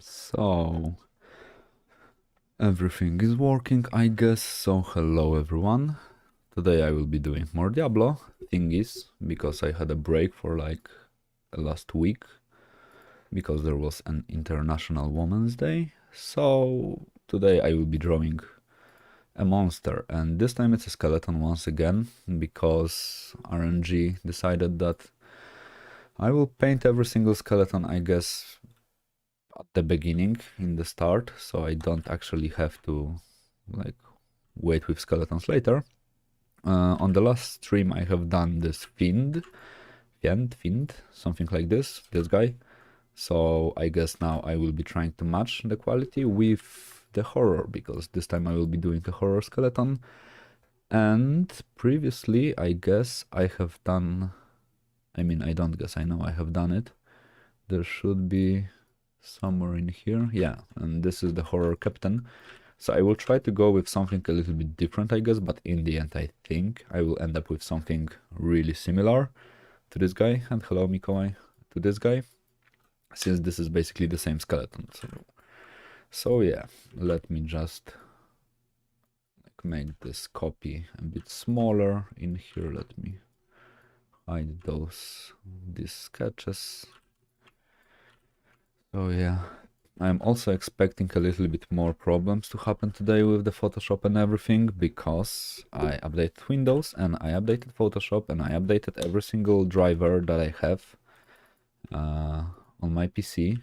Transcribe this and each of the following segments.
So everything is working, I guess. So hello everyone. Today I will be doing more Diablo thingies because I had a break for like last week because there was an International Women's Day. So today I will be drawing a monster, and this time it's a skeleton once again because RNG decided that I will paint every single skeleton, I guess, at the beginning in the start, so I don't actually have to like wait with skeletons later. On the last stream I have done this fiend, something like this guy. So I guess now I will be trying to match the quality with the horror, because this time I will be doing a horror skeleton. And previously I guess I have done, I mean I don't guess, I know I have done it. There should be somewhere in here, yeah, and this is the horror captain. So I will try to go with something a little bit different, I guess, but in the end I think I will end up with something really similar to this guy, and hello Mikołaj, to this guy, since this is basically the same skeleton. So yeah, let me just make this copy a bit smaller in here. Let me hide these sketches. So yeah, I'm also expecting a little bit more problems to happen today with the Photoshop and everything, because I updated Windows and I updated Photoshop and I updated every single driver that I have on my PC,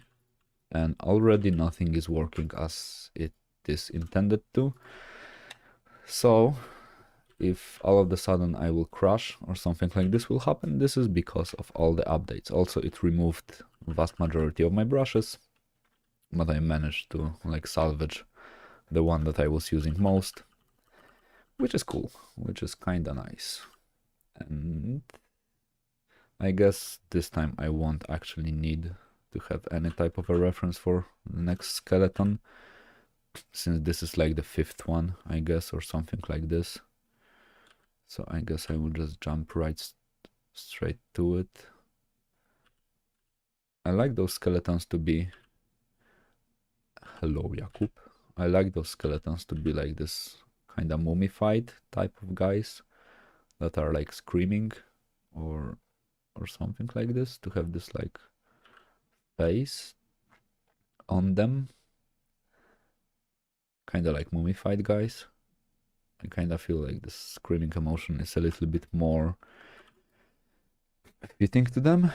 and already nothing is working as it is intended to. So if all of a sudden I will crash or something like this will happen, this is because of all the updates. Also, it removed vast majority of my brushes, but I managed to like salvage the one that I was using most, which is cool, which is kinda nice. And I guess this time I won't actually need to have any type of a reference for the next skeleton, since this is like the 5th one, I guess, or something like this. So I guess I will just jump right straight to it. I like those skeletons to be... Hello, Jakub. I like those skeletons to be like this kind of mummified type of guys that are like screaming or something like this, to have this like face on them, kind of like mummified guys. I kind of feel like this screaming emotion is a little bit more fitting to them,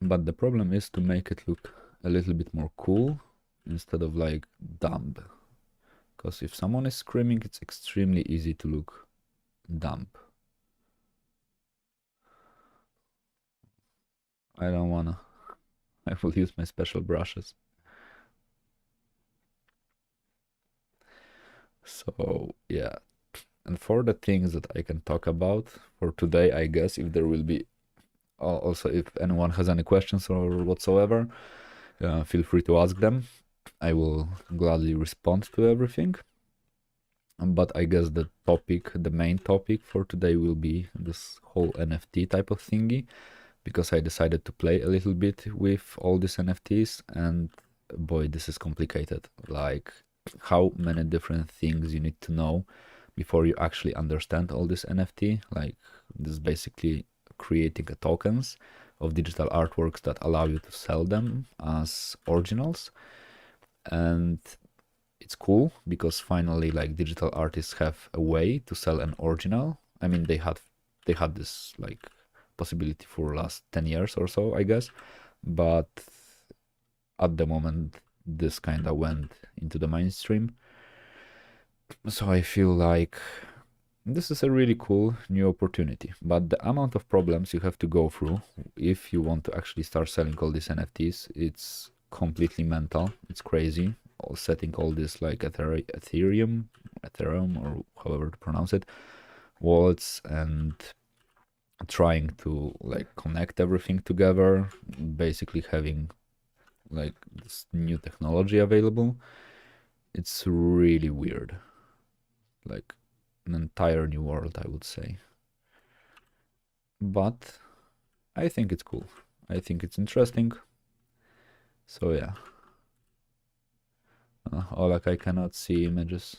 but the problem is to make it look a little bit more cool instead of like dumb, because if someone is screaming, it's extremely easy to look dumb. I don't wanna. I will use my special brushes. So yeah, and for the things that I can talk about for today, I guess, if there will be also, if anyone has any questions or whatsoever, feel free to ask them. I will gladly respond to everything. But I guess the main topic for today will be this whole NFT type of thingy, because I decided to play a little bit with all these NFTs, and boy, this is complicated. Like, how many different things you need to know before you actually understand all this NFT. Like, this is basically creating a tokens of digital artworks that allow you to sell them as originals. And it's cool because finally, like, digital artists have a way to sell an original. I mean, they had this like possibility for last 10 years or so, I guess, but at the moment this kind of went into the mainstream. So I feel like this is a really cool new opportunity, but the amount of problems you have to go through if you want to actually start selling all these NFTs, it's completely mental. It's crazy. Setting all this like Ethereum or however to pronounce it, wallets, and trying to like connect everything together, basically having like this new technology available. It's really weird, like an entire new world, I would say. But I think it's cool. I think it's interesting. So yeah. Oh, like I cannot see images.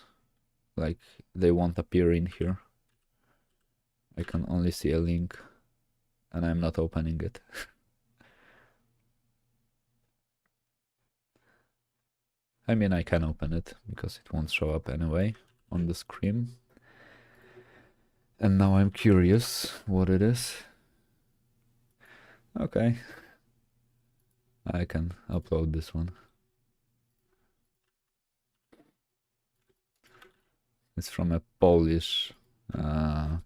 Like they won't appear in here. I can only see a link and I'm not opening it. I mean, I can open it because it won't show up anyway on the screen. And now I'm curious what it is. Okay. I can upload this one. It's from a Polish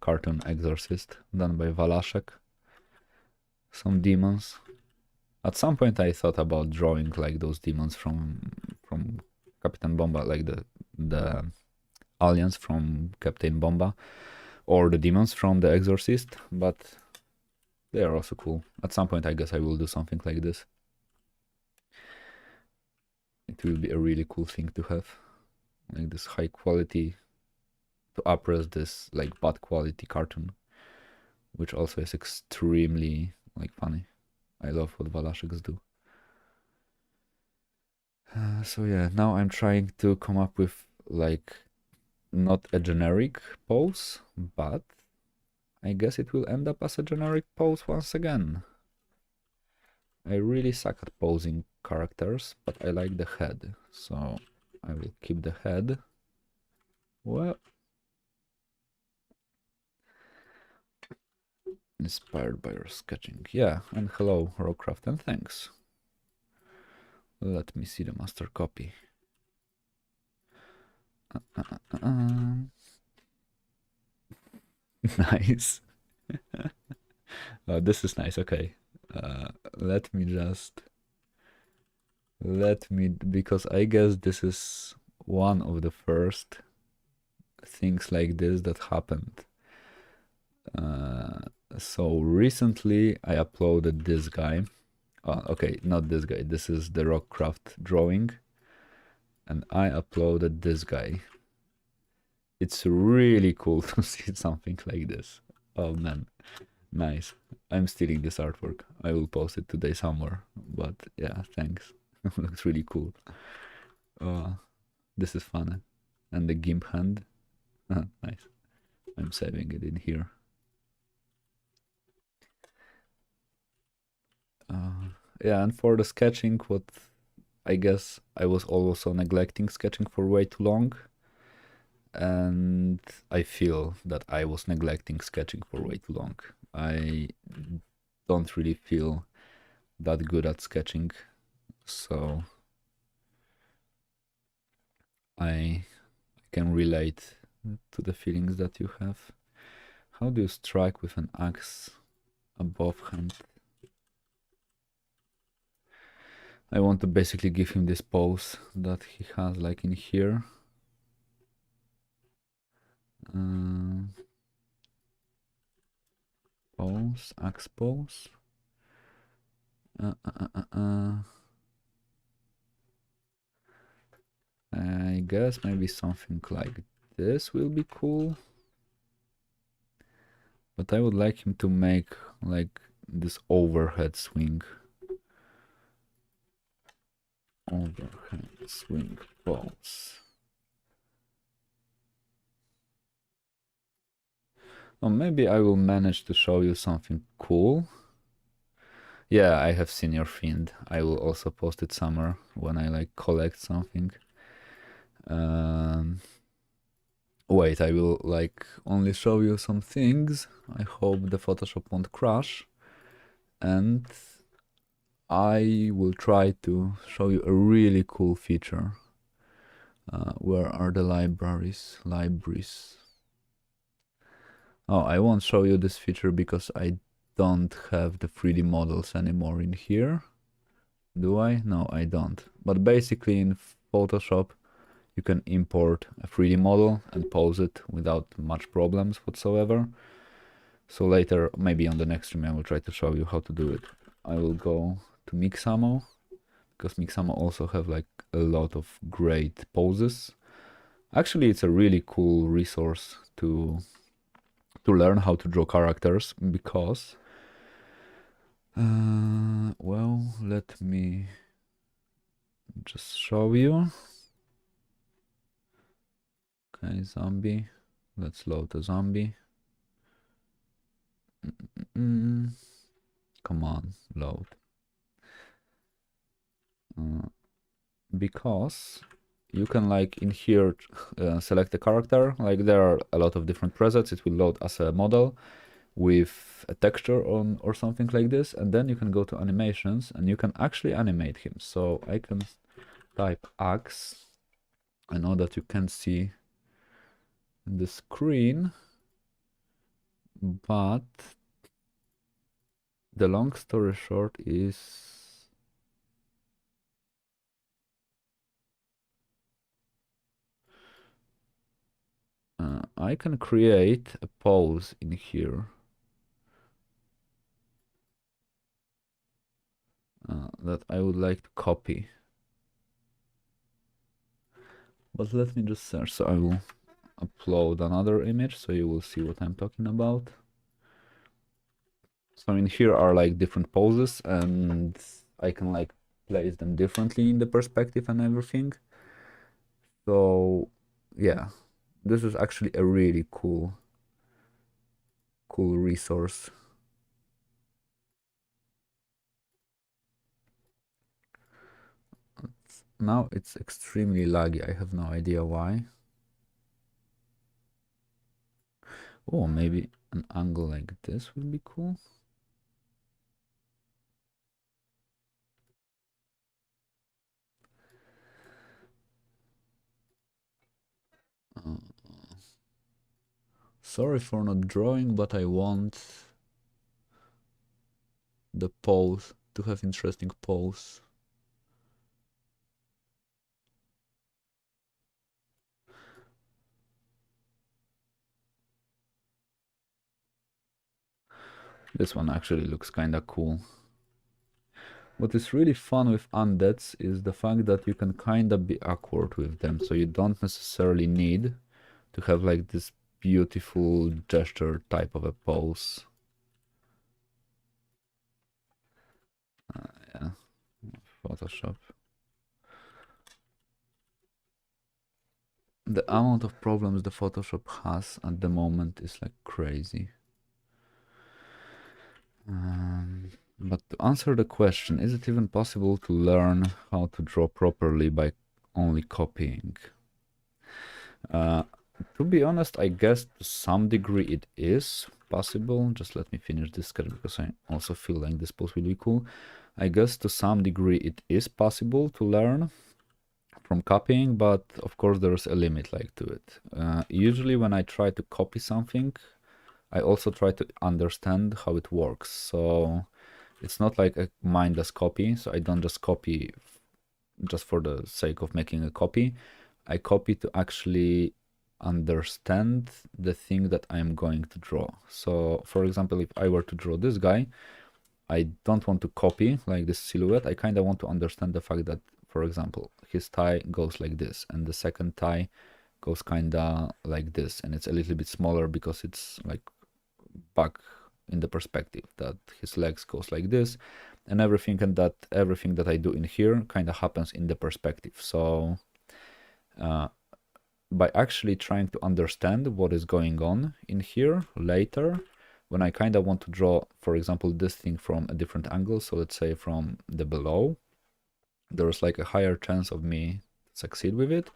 cartoon Exorcist done by Walaszek. Some demons. At some point I thought about drawing like those demons from Captain Bomba, like the aliens from Captain Bomba, or the demons from the Exorcist, but they are also cool. At some point I guess I will do something like this. It will be a really cool thing to have. Like this high quality to upres this like bad quality cartoon, which also is extremely like funny. I love what Walaszeks do. So yeah, now I'm trying to come up with like not a generic pose, but I guess it will end up as a generic pose once again. I really suck at posing characters, but I like the head, so I will keep the head. Well, inspired by your sketching. Yeah, and hello, Rockcraft, and thanks. Let me see the master copy. Nice. This is nice, okay. Let me because I guess this is one of the first things like this that happened. So recently I uploaded this guy. Okay, not this guy. This is the Rockcraft drawing. And I uploaded this guy. It's really cool to see something like this. Oh man, nice. I'm stealing this artwork. I will post it today somewhere. But yeah, thanks. Looks really cool. This is fun. And the GIMP hand. Nice. I'm saving it in here. Yeah, and for the sketching, what I guess I was also neglecting sketching for way too long. And I feel that I was neglecting sketching for way too long. I don't really feel that good at sketching, so I can relate to the feelings that you have. How do you strike with an axe above hand? I want to basically give him this pose that he has like in here. Pose, axe pose. I guess maybe something like this will be cool. But I would like him to make like this overhead swing. Overhead swing pose. Or maybe I will manage to show you something cool. Yeah, I have seen your fiend. I will also post it somewhere when I like collect something. Wait, I will like only show you some things. I hope the Photoshop won't crash. And I will try to show you a really cool feature. Where are the libraries? Libraries. Oh, I won't show you this feature because I don't have the 3D models anymore in here. Do I? No, I don't. But basically in Photoshop, you can import a 3D model and pose it without much problems whatsoever. So later, maybe on the next stream, I will try to show you how to do it. I will go to Mixamo, because Mixamo also have like a lot of great poses. Actually, it's a really cool resource to learn how to draw characters, because well, let me just show you. Okay, zombie. Let's load a zombie. Come on, load. Because you can like in here select a character. Like there are a lot of different presets. It will load as a model with a texture on or something like this, and then you can go to animations and you can actually animate him. So I can type axe. I know that you can't see the screen, but the long story short is I can create a pose in here that I would like to copy. But let me just search. So I will upload another image so you will see what I'm talking about. So in here are like different poses and I can like place them differently in the perspective and everything. So yeah, this is actually a really cool resource. Now it's extremely laggy. I have no idea why. Oh, maybe an angle like this would be cool. Sorry for not drawing, but I want the pose to have interesting pose. This one actually looks kinda cool. What is really fun with undeads is the fact that you can kinda be awkward with them, so you don't necessarily need to have like this beautiful gesture type of a pose. Yeah, Photoshop. The amount of problems the Photoshop has at the moment is like crazy. But to answer the question, is it even possible to learn how to draw properly by only copying? To be honest, I guess to some degree it is possible. Just let me finish this sketch because I also feel like this post will be cool. I guess to some degree it is possible to learn from copying, but of course there's a limit like to it. Usually when I try to copy something, I also try to understand how it works. So it's not like a mindless copy. So I don't just copy just for the sake of making a copy. I copy to actually understand the thing that I'm going to draw. So for example, if I were to draw this guy, I don't want to copy like this silhouette. I kind of want to understand the fact that, for example, his tie goes like this and the second tie goes kind of like this, and it's a little bit smaller because it's like back in the perspective, that his legs goes like this and everything, and that everything that I do in here kind of happens in the perspective. So by actually trying to understand what is going on in here later, when I kind of want to draw, for example, this thing from a different angle, so let's say from the below, there's like a higher chance of me succeed with it,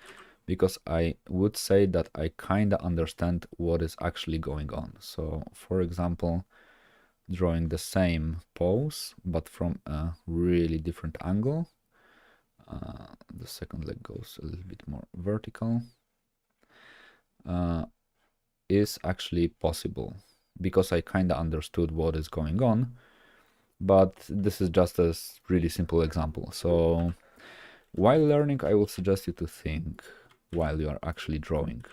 because I would say that I kind of understand what is actually going on. So for example, drawing the same pose but from a really different angle, the second leg goes a little bit more vertical, is actually possible because I kind of understood what is going on. But this is just a really simple example. So while learning, I would suggest you to think while you are actually drawing,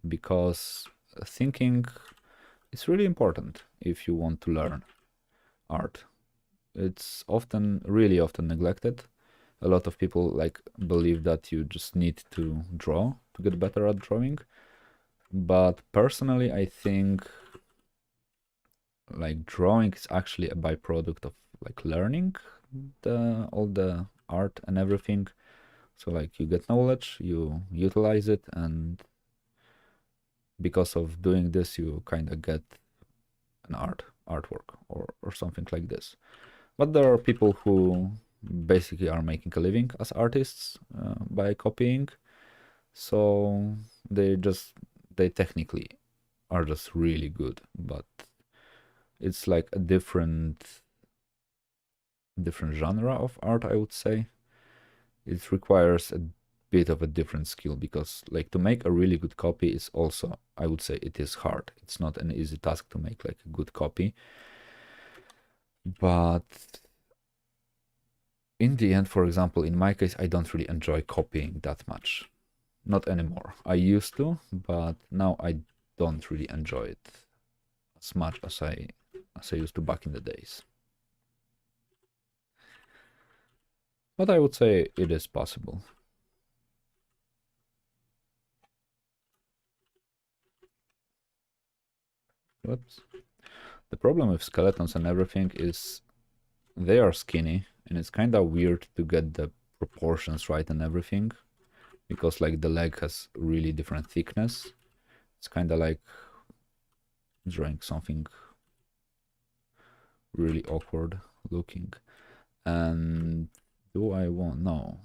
because thinking is really important if you want to learn art. It's often, really often neglected. A lot of people like believe that you just need to draw to get better at drawing. But personally, I think like drawing is actually a byproduct of like learning all the art and everything. So like you get knowledge, you utilize it, and because of doing this, you kind of get an artwork or something like this. But there are people who basically are making a living as artists by copying. So they technically are just really good, but it's like a different genre of art, I would say. It requires a bit of a different skill because like to make a really good copy is also, I would say, it is hard. It's not an easy task to make like a good copy. But in the end, for example, in my case, I don't really enjoy copying that much. Not anymore. I used to, but now I don't really enjoy it as much as I used to back in the days. But I would say it is possible. Whoops. The problem with skeletons and everything is they are skinny, and it's kind of weird to get the proportions right and everything, because like the leg has really different thickness. It's kind of like drawing something really awkward looking. And do I want? No,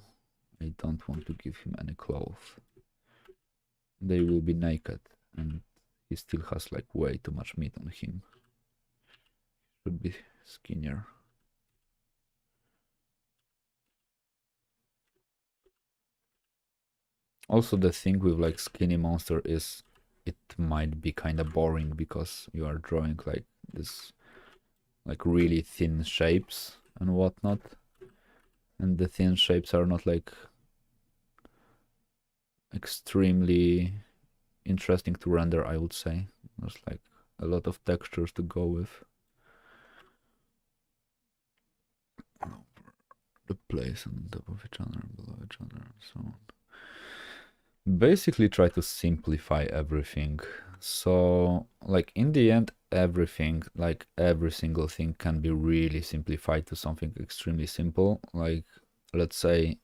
I don't want to give him any clothes. They will be naked, and he still has like way too much meat on him. Should be skinnier. Also, the thing with like skinny monster is it might be kind of boring because you are drawing like this like really thin shapes and whatnot, and the thin shapes are not like extremely interesting to render, I would say. There's like a lot of textures to go with. The place on top of each other, below each other, and so on. Basically try to simplify everything. So like in the end, everything, like every single thing can be really simplified to something extremely simple. Like let's say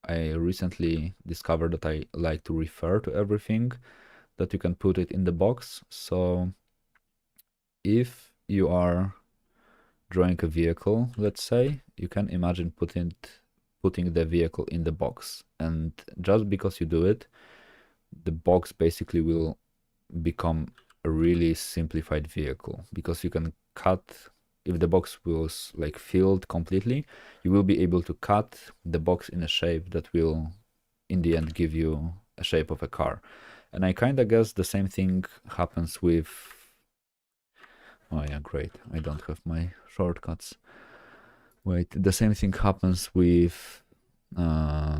I recently discovered that I like to refer to everything, that you can put it in the box. So if you are drawing a vehicle, let's say, you can imagine putting the vehicle in the box, and just because you do it, the box basically will become a really simplified vehicle, because you can cut, if the box was like filled completely, you will be able to cut the box in a shape that will in the end give you a shape of a car. And I kind of guess the same thing happens with, oh yeah, great, I don't have my shortcuts. Wait, the same thing happens uh,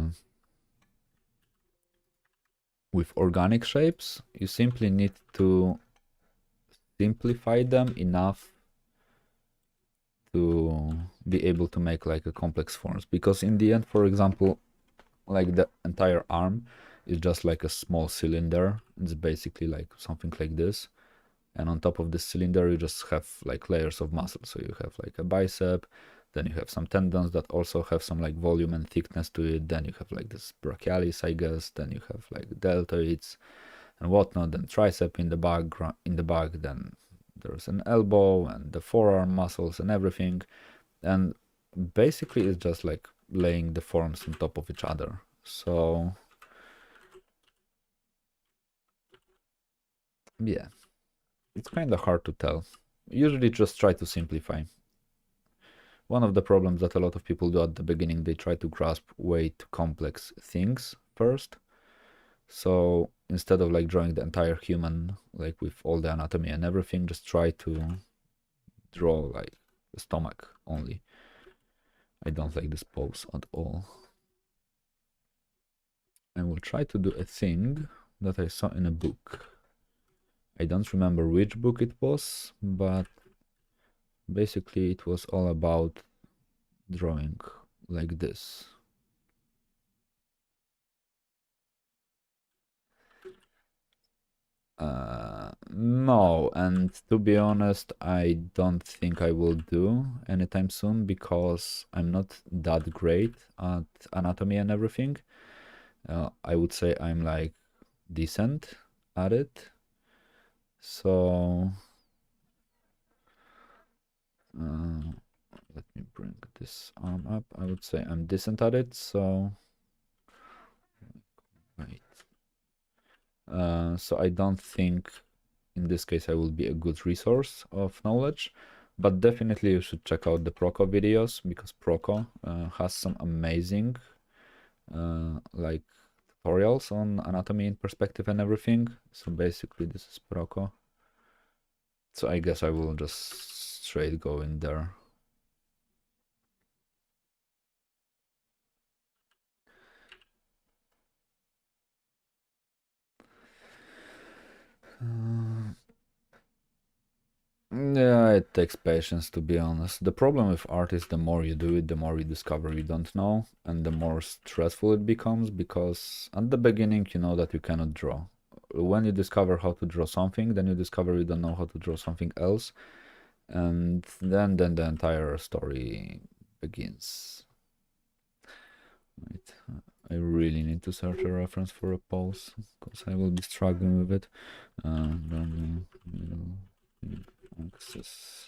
with organic shapes. You simply need to simplify them enough to be able to make like a complex forms, because in the end, for example, like the entire arm is just like a small cylinder. It's basically like something like this, and on top of this cylinder you just have like layers of muscle. So you have like a bicep, then you have some tendons that also have some like volume and thickness to it, then you have like this brachialis, I guess, then you have like deltoids and whatnot, then tricep in the back, then there's an elbow and the forearm muscles and everything. And basically it's just like laying the forms on top of each other. So yeah, it's kind of hard to tell. Usually just try to simplify. One of the problems that a lot of people do at the beginning, they try to grasp way too complex things first. So instead of like drawing the entire human, like with all the anatomy and everything, just try to draw like the stomach only. I don't like this pose at all. I will try to do a thing that I saw in a book. I don't remember which book it was, but basically it was all about drawing like this. No, and to be honest, I don't think I will do anytime soon because I'm not that great at anatomy and everything. I would say I'm like decent at it. So let me bring this arm up. I would say I'm decent at it. So wait. So I don't think in this case I will be a good resource of knowledge, but definitely you should check out the Proco videos because Proco has some amazing like tutorials on anatomy in perspective and everything. So basically this is Proco. So I guess I will just straight go in there. Yeah, it takes patience to be honest. The problem with art is the more you do it, the more you discover you don't know, and the more stressful it becomes because at the beginning you know that you cannot draw. When you discover how to draw something, then you discover you don't know how to draw something else, and then the entire story begins. Wait, I really need to search a reference for a pose because I will be struggling with it. Access.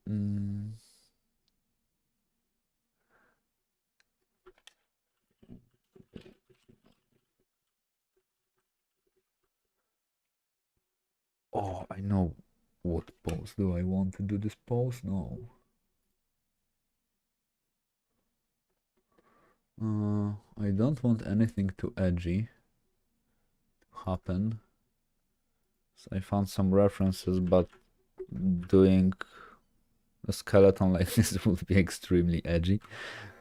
Mm. Oh, I know what pose. Do I want to do this pose? No. I don't want anything too edgy to happen. So I found some references, but doing a skeleton like this would be extremely edgy.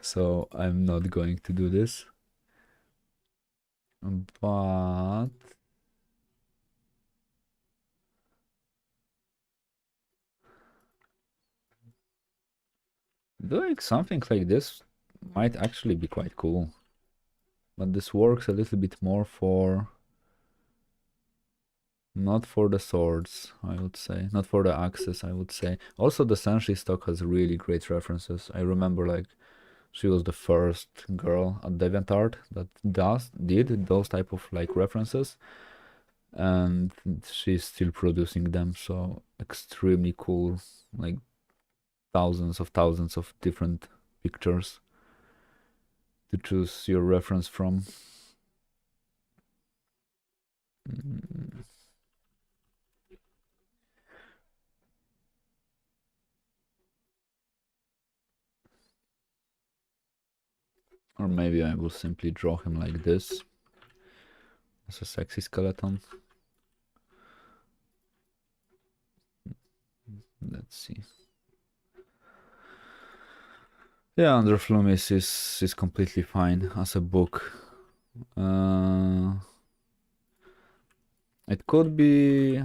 So I'm not going to do this. But doing something like this might actually be quite cool. But this works a little bit more for not for the swords, I would say. Not for the axes, I would say. Also, the Senshi stock has really great references. I remember, like, she was the first girl at DeviantArt that did those type of, like, references. And she's still producing them, so extremely cool. Like, thousands of different pictures to choose your reference from. Mm. Or maybe I will simply draw him like this as a sexy skeleton. Let's see. Yeah, Under Flume is completely fine as a book. It could be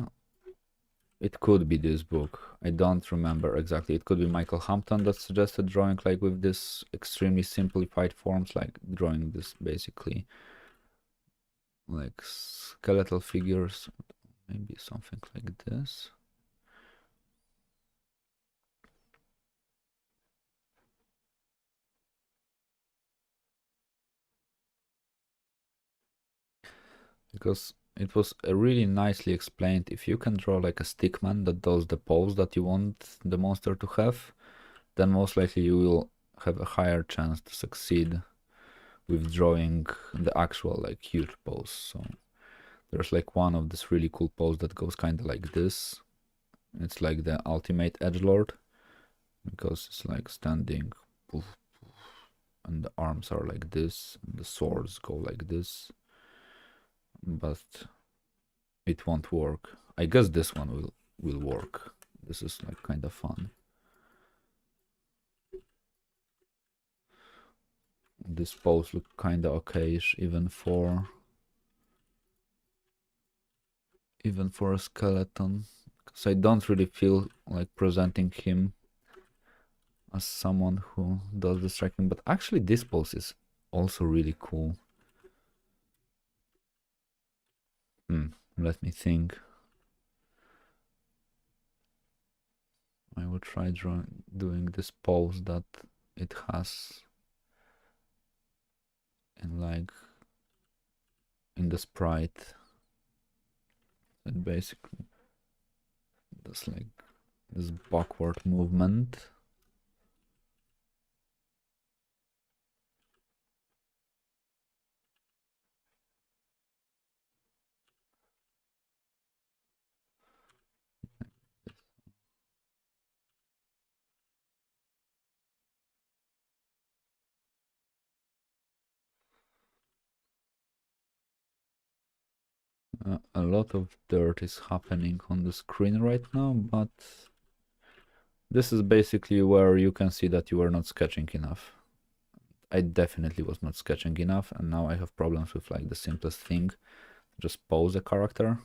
this book. I don't remember exactly. It could be Michael Hampton that suggested drawing like with this extremely simplified forms, like drawing this basically like skeletal figures. Maybe something like this. Because it was really nicely explained. If you can draw like a stickman that does the pose that you want the monster to have, then most likely you will have a higher chance to succeed with drawing the actual like huge pose. So there's like one of this really cool pose that goes kind of like this. It's like the ultimate edgelord because it's like standing poof, poof, and the arms are like this and the swords go like this, but it won't work. I guess this one will work. This is like kind of fun. This pose look kind of okayish even for a skeleton, because I don't really feel like presenting him as someone who does the striking. But actually this pose is also really cool. Let me think. I will try doing this pose that it has in like in the sprite. And basically just like this backward movement. A lot of dirt is happening on the screen right now, but this is basically where you can see that you are not sketching enough. I definitely was not sketching enough, and now I have problems with like the simplest thing. Just pose a character,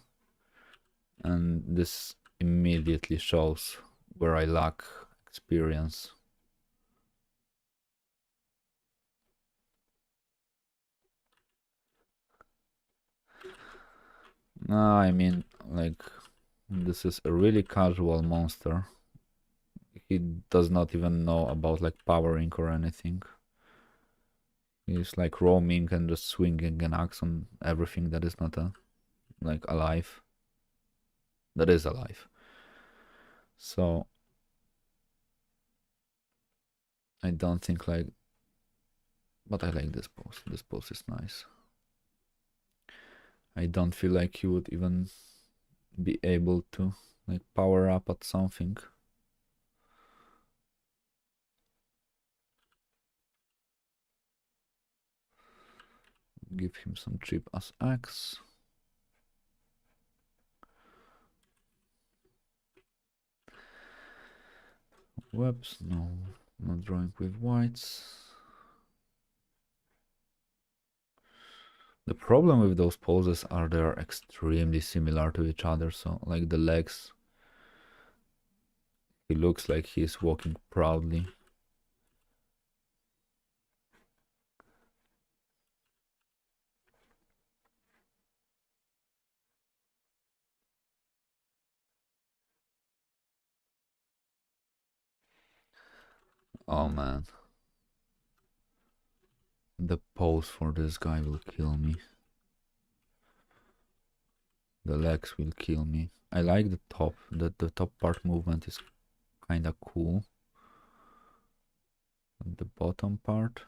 and this immediately shows where I lack experience. No, I mean, like, this is a really casual monster. He does not even know about like powering or anything. He's like roaming and just swinging an axe on everything that is not like alive. That is alive. So I don't think like, but I like this pose. This pose is nice. I don't feel like he would even be able to like power up at something. Give him some cheap ass axe. Webs, no, not drawing with whites. The problem with those poses are they're extremely similar to each other. So like the legs, he looks like he's walking proudly. Oh man. The pose for this guy will kill me. The legs will kill me. I like the top. The top part movement is kinda cool. And the bottom part.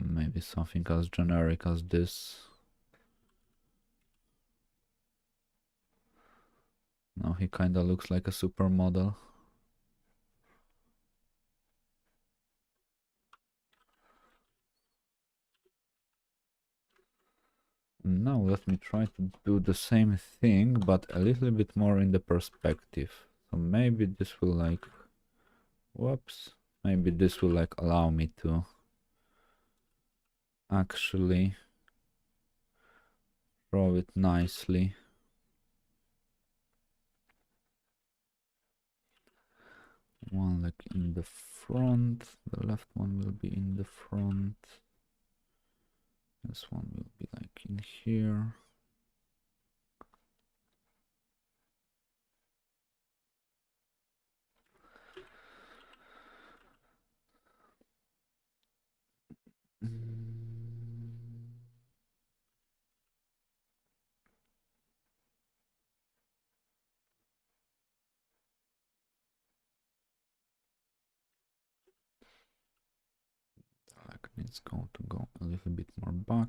Maybe something as generic as this. Now he kinda looks like a supermodel. Now let me try to do the same thing, but a little bit more in the perspective. So maybe this will like, whoops, maybe this will like allow me to actually draw it nicely. One like in the front, the left one will be in the front. This one will be like in here. Like needs to go a little bit more back.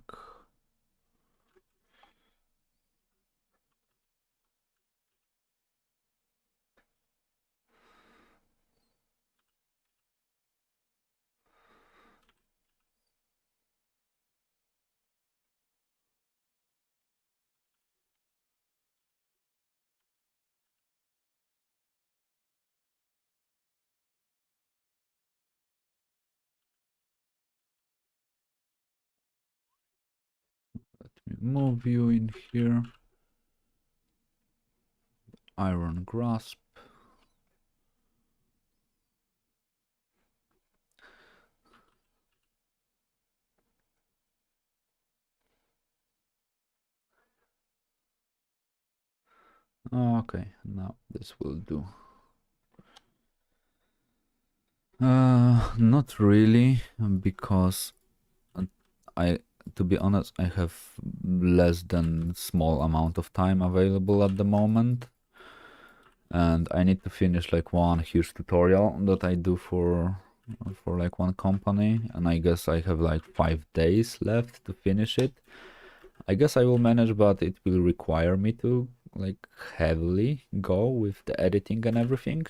Let me move you in here. Iron grasp. Okay, now this will do. Not really, because I, to be honest, I have less than small amount of time available at the moment, and I need to finish like one huge tutorial that I do for like one company, and I guess I have like 5 days left to finish it. I guess I will manage, but it will require me to like heavily go with the editing and everything.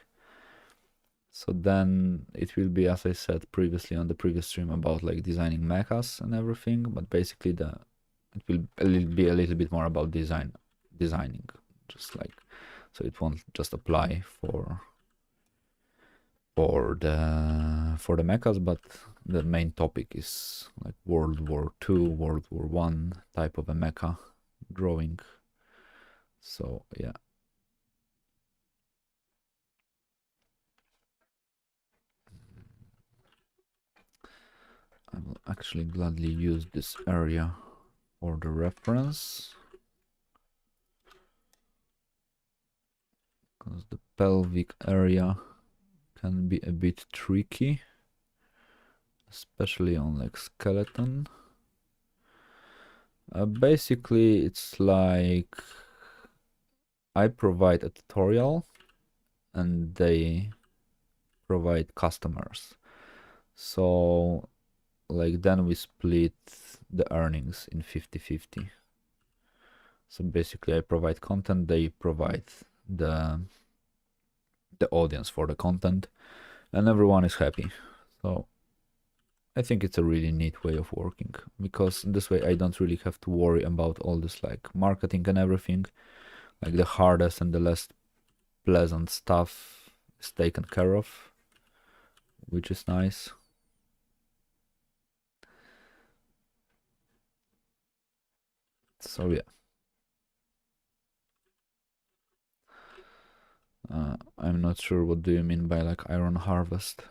So then it will be, as I said previously on the previous stream, about like designing mechas and everything, but basically it will be a little bit more about designing, just like, so it won't just apply for the mechas, but the main topic is like World War II, World War One type of a mecha drawing. So yeah. I will actually gladly use this area for the reference, because the pelvic area can be a bit tricky, especially on like skeleton. Basically, it's like I provide a tutorial and they provide customers. So like then we split the earnings in 50-50. So basically I provide content, they provide the audience for the content, and everyone is happy. So I think it's a really neat way of working, because this way I don't really have to worry about all this like marketing and everything. Like the hardest and the less pleasant stuff is taken care of, which is nice. So yeah. I'm not sure what do you mean by like iron harvest.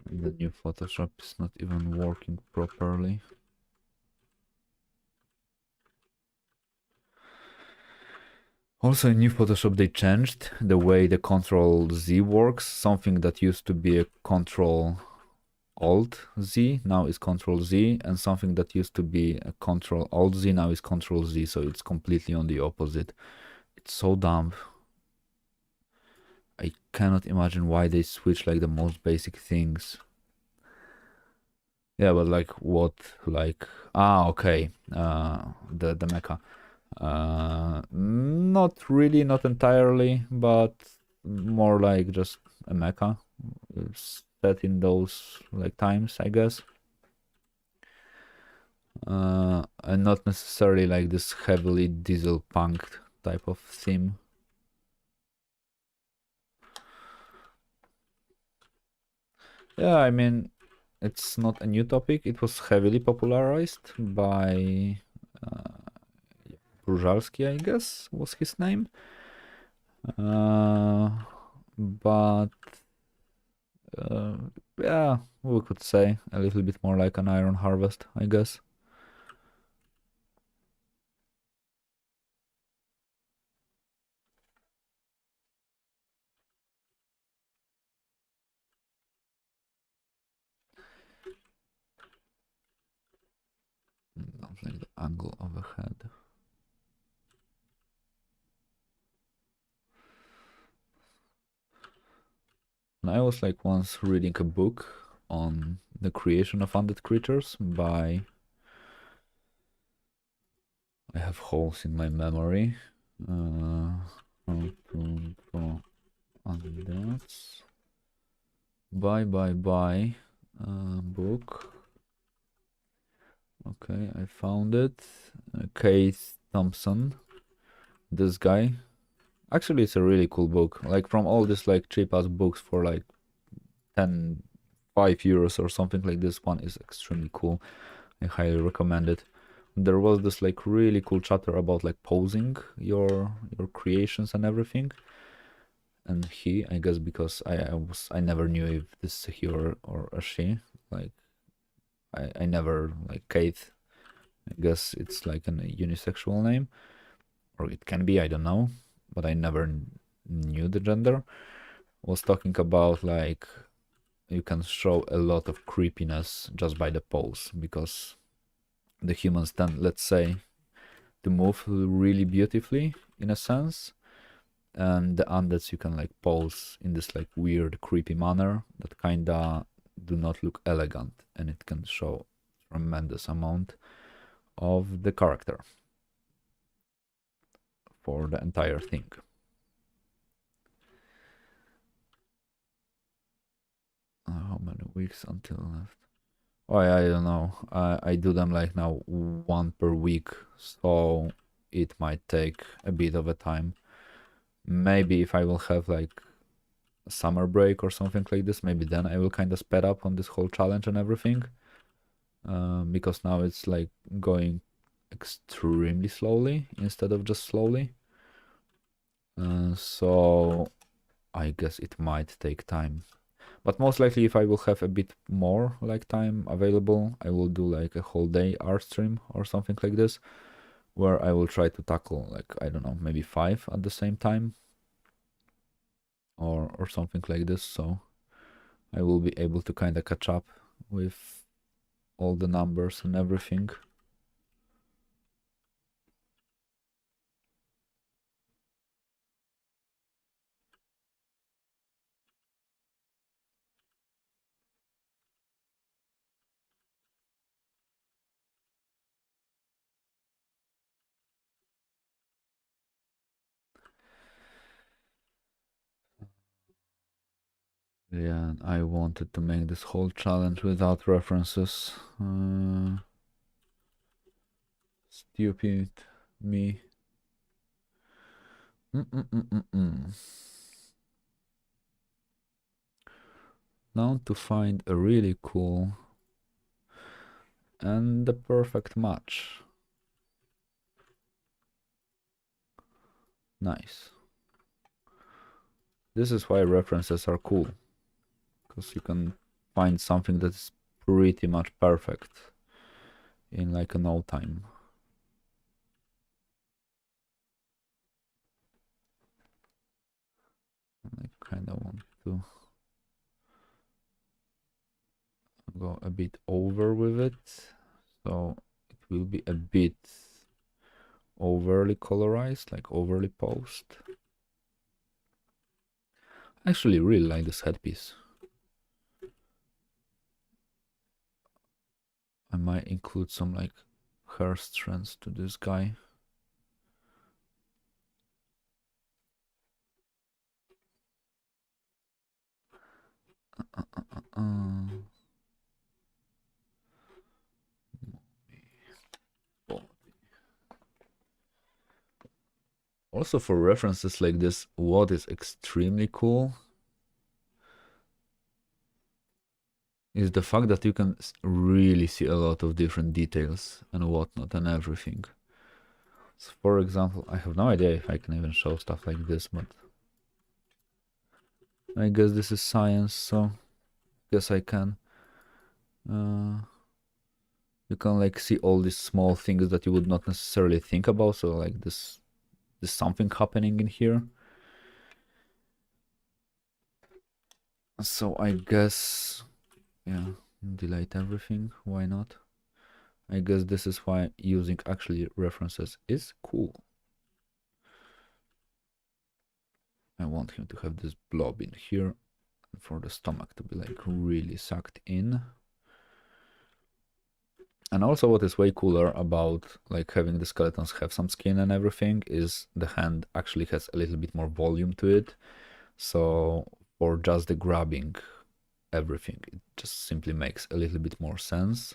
The new Photoshop is not even working properly. Also in new Photoshop they changed the way the Control Z works. Something that used to be a Control Alt Z now is Control Z, and something that used to be a Control Alt Z now is Control Z, so it's completely on the opposite. It's so dumb. I cannot imagine why they switch like the most basic things. Yeah, but like what, like, okay, the mecha. Not really, not entirely, but more like just a mecha set in those like times, I guess. And not necessarily like this heavily diesel punk type of theme. Yeah, I mean, it's not a new topic. It was heavily popularized by Brujalski, I guess, was his name. But yeah, we could say a little bit more like an iron harvest, I guess. Don't like the angle of a head. And I was like once reading a book on the creation of undead creatures by... I have holes in my memory. How to draw undeads. By book. Okay, I found it. Keith Thompson. This guy. Actually, it's a really cool book. Like from all these like cheap ass books for like 10, €5 or something like this one is extremely cool. I highly recommend it. There was this like really cool chapter about like posing your creations and everything. And he, I guess, because I never knew if this is a he or a she. Like I never like Kate. I guess it's like a unisexual name, or it can be. I don't know, but I never knew the gender. Was talking about like you can show a lot of creepiness just by the pose, because the humans tend, let's say, to move really beautifully in a sense, and the undeads you can like pose in this like weird creepy manner that kinda do not look elegant, and it can show tremendous amount of the character for the entire thing. How many weeks until left? Oh, I don't know. I do them like now one per week, so it might take a bit of a time. Maybe if I will have like a summer break or something like this, maybe then I will kind of sped up on this whole challenge and everything. Because now it's like going extremely slowly instead of just slowly. So I guess it might take time. But most likely, if I will have a bit more like time available, I will do like a whole day Artstream or something like this, where I will try to tackle like, I don't know, maybe 5 at the same time, or something like this. So I will be able to kind of catch up with all the numbers and everything. Yeah, I wanted to make this whole challenge without references. Stupid me. Mm-mm-mm-mm-mm. Now to find a really cool and the perfect match. Nice. This is why references are cool, because you can find something that's pretty much perfect in like a no time. I kind of want to go a bit over with it, so it will be a bit overly colorized, like overly posed. I actually really like this headpiece. I might include some like hair strands to this guy. Uh, Also, for references like this, what is extremely cool is the fact that you can really see a lot of different details and whatnot and everything. So for example, I have no idea if I can even show stuff like this, but I guess this is science, so I guess I can. You can like see all these small things that you would not necessarily think about. So like this, there's something happening in here. So I guess, yeah, delete everything. Why not? I guess this is why using actually references is cool. I want him to have this blob in here, and for the stomach to be like really sucked in. And also what is way cooler about like having the skeletons have some skin and everything is the hand actually has a little bit more volume to it. So for just the grabbing everything, it just simply makes a little bit more sense.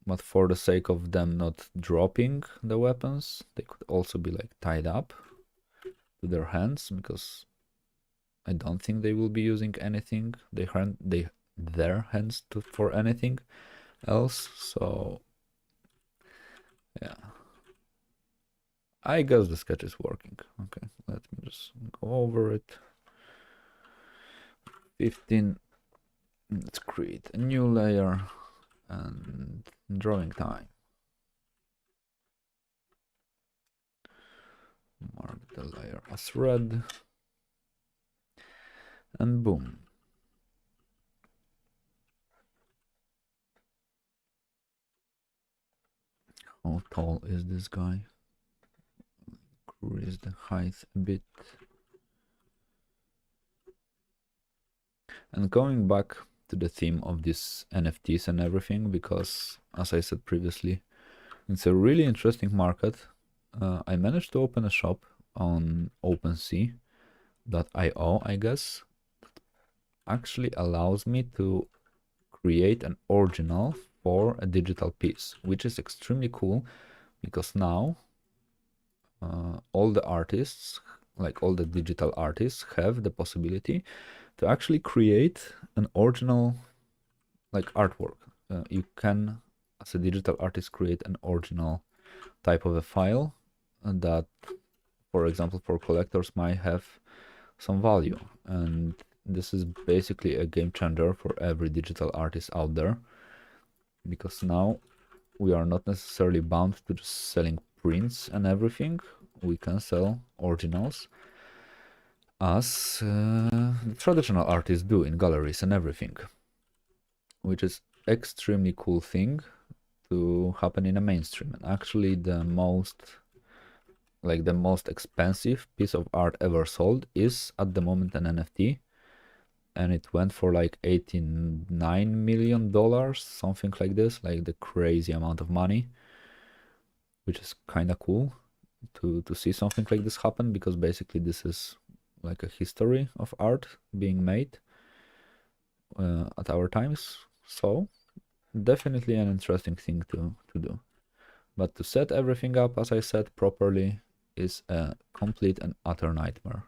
But for the sake of them not dropping the weapons, they could also be like tied up to their hands, because I don't think they will be using anything, their hands for anything. else. So yeah, I guess the sketch is working. Okay, let me just go over it. 15. Let's create a new layer and drawing time. Mark the layer as red. And boom. How tall is this guy? Increase the height a bit. And going back to the theme of these NFTs and everything, because as I said previously, it's a really interesting market. I managed to open a shop on OpenSea.io, I guess, actually allows me to create an original for a digital piece, which is extremely cool because now all the artists, like all the digital artists, have the possibility to actually create an original like artwork. You can, as a digital artist, create an original type of a file that, for example, for collectors might have some value. And this is basically a game changer for every digital artist out there, because now we are not necessarily bound to just selling prints and everything. We can sell originals as traditional artists do in galleries and everything, which is extremely cool thing to happen in a mainstream. And actually the most expensive piece of art ever sold is at the moment an NFT, and it went for like $89 million, something like this, like the crazy amount of money, which is kind of cool to see something like this happen, because basically this is like a history of art being made at our times. So definitely an interesting thing to do. But to set everything up, as I said, properly is a complete and utter nightmare.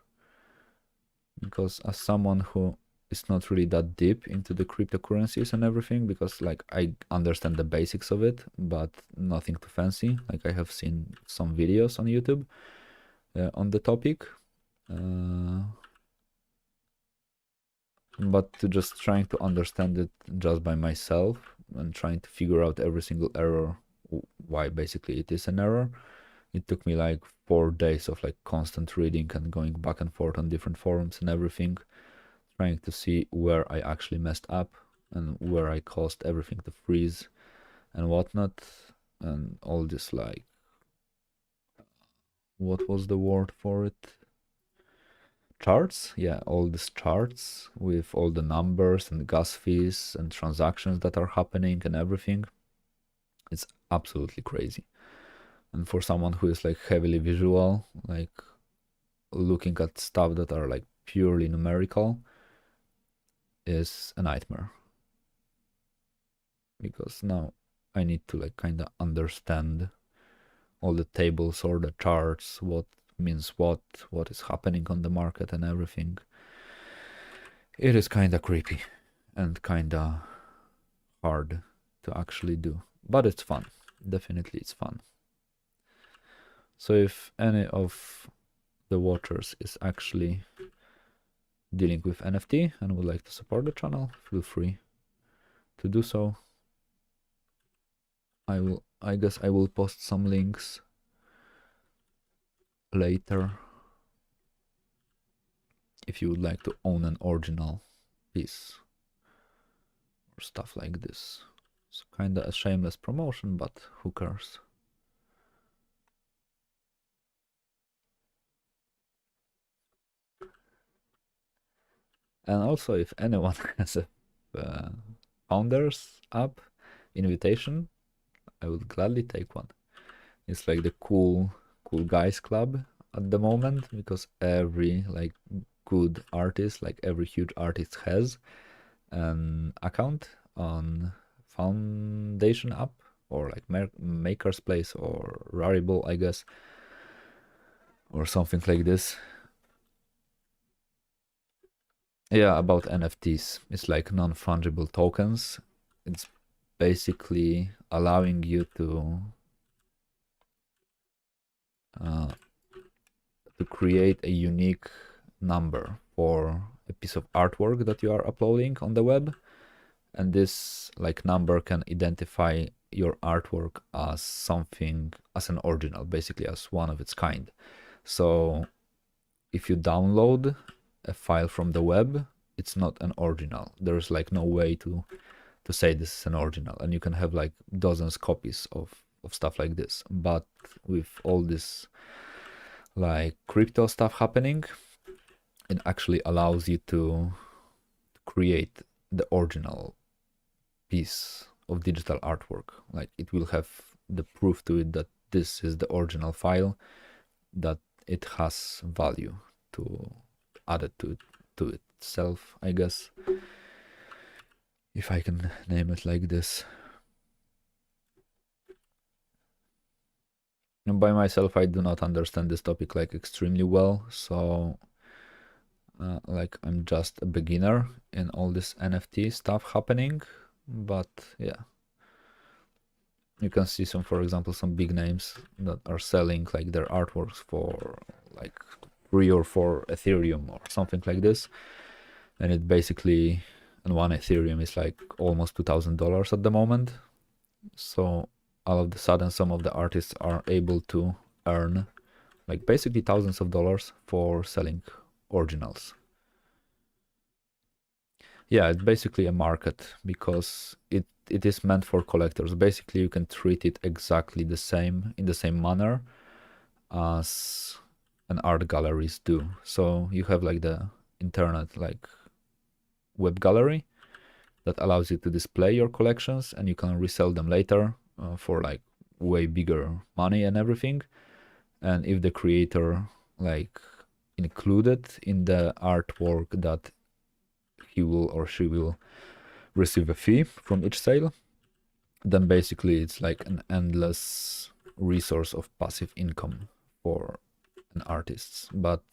Because as someone who is not really that deep into the cryptocurrencies and everything, because like I understand the basics of it, but nothing too fancy. Like I have seen some videos on YouTube on the topic. But to just trying to understand it just by myself and trying to figure out every single error, why basically it is an error, it took me like 4 days of like constant reading and going back and forth on different forums and everything, trying to see where I actually messed up and where I caused everything to freeze and whatnot, and all this like, what was the word for it? Charts. Yeah, all these charts with all the numbers and gas fees and transactions that are happening and everything. It's absolutely crazy. And for someone who is like heavily visual, like looking at stuff that are like purely numerical is a nightmare, because now I need to like kind of understand all the tables or the charts, what means what is happening on the market and everything. It is kind of creepy and kind of hard to actually do, but it's fun. Definitely it's fun. So if any of the watchers is actually dealing with NFT and would like to support the channel, feel free to do so. I guess I will post some links later if you would like to own an original piece or stuff like this. It's kinda a shameless promotion, but who cares? And also, if anyone has a founders app invitation, I would gladly take one. It's like the cool guys club at the moment, because every like good artist, like every huge artist has an account on Foundation app or like Maker's Place or Rarible, I guess, or something like this. Yeah, about NFTs. It's like non-fungible tokens. It's basically allowing you to create a unique number for a piece of artwork that you are uploading on the web, and this like number can identify your artwork as something, as an original, basically as one of its kind. So if you download a file from the web, it's not an original. There's like no way to say this is an original, and you can have like dozens copies of stuff like this. But with all this like crypto stuff happening, it actually allows you to create the original piece of digital artwork. Like it will have the proof to it that this is the original file, that it has value to add it to itself, I guess, if I can name it like this. And by myself, I do not understand this topic like extremely well, so like I'm just a beginner in all this NFT stuff happening. But yeah, you can see some, for example, some big names that are selling like their artworks for like 3 or 4 Ethereum or something like this, and it basically, and 1 Ethereum is like almost $2,000 at the moment. So all of a sudden, some of the artists are able to earn like basically thousands of dollars for selling originals. Yeah, it's basically a market because it is meant for collectors. Basically, you can treat it exactly the same, in the same manner as an art galleries do. So you have like the internet like web gallery that allows you to display your collections, and you can resell them later for like way bigger money and everything. And if the creator like included in the artwork that he will or she will receive a fee from each sale, then basically it's like an endless resource of passive income for an artist. But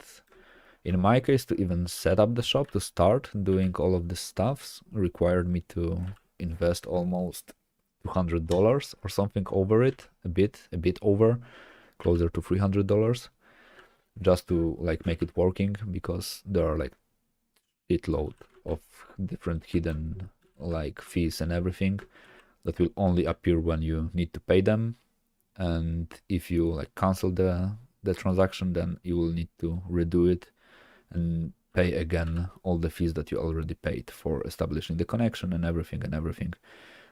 in my case, to even set up the shop, to start doing all of this stuff, required me to invest almost $200 or something over it, a bit over, closer to $300, just to like make it working, because there are like shitload of different hidden like fees and everything that will only appear when you need to pay them. And if you like cancel the transaction, then you will need to redo it and pay again all the fees that you already paid for establishing the connection and everything.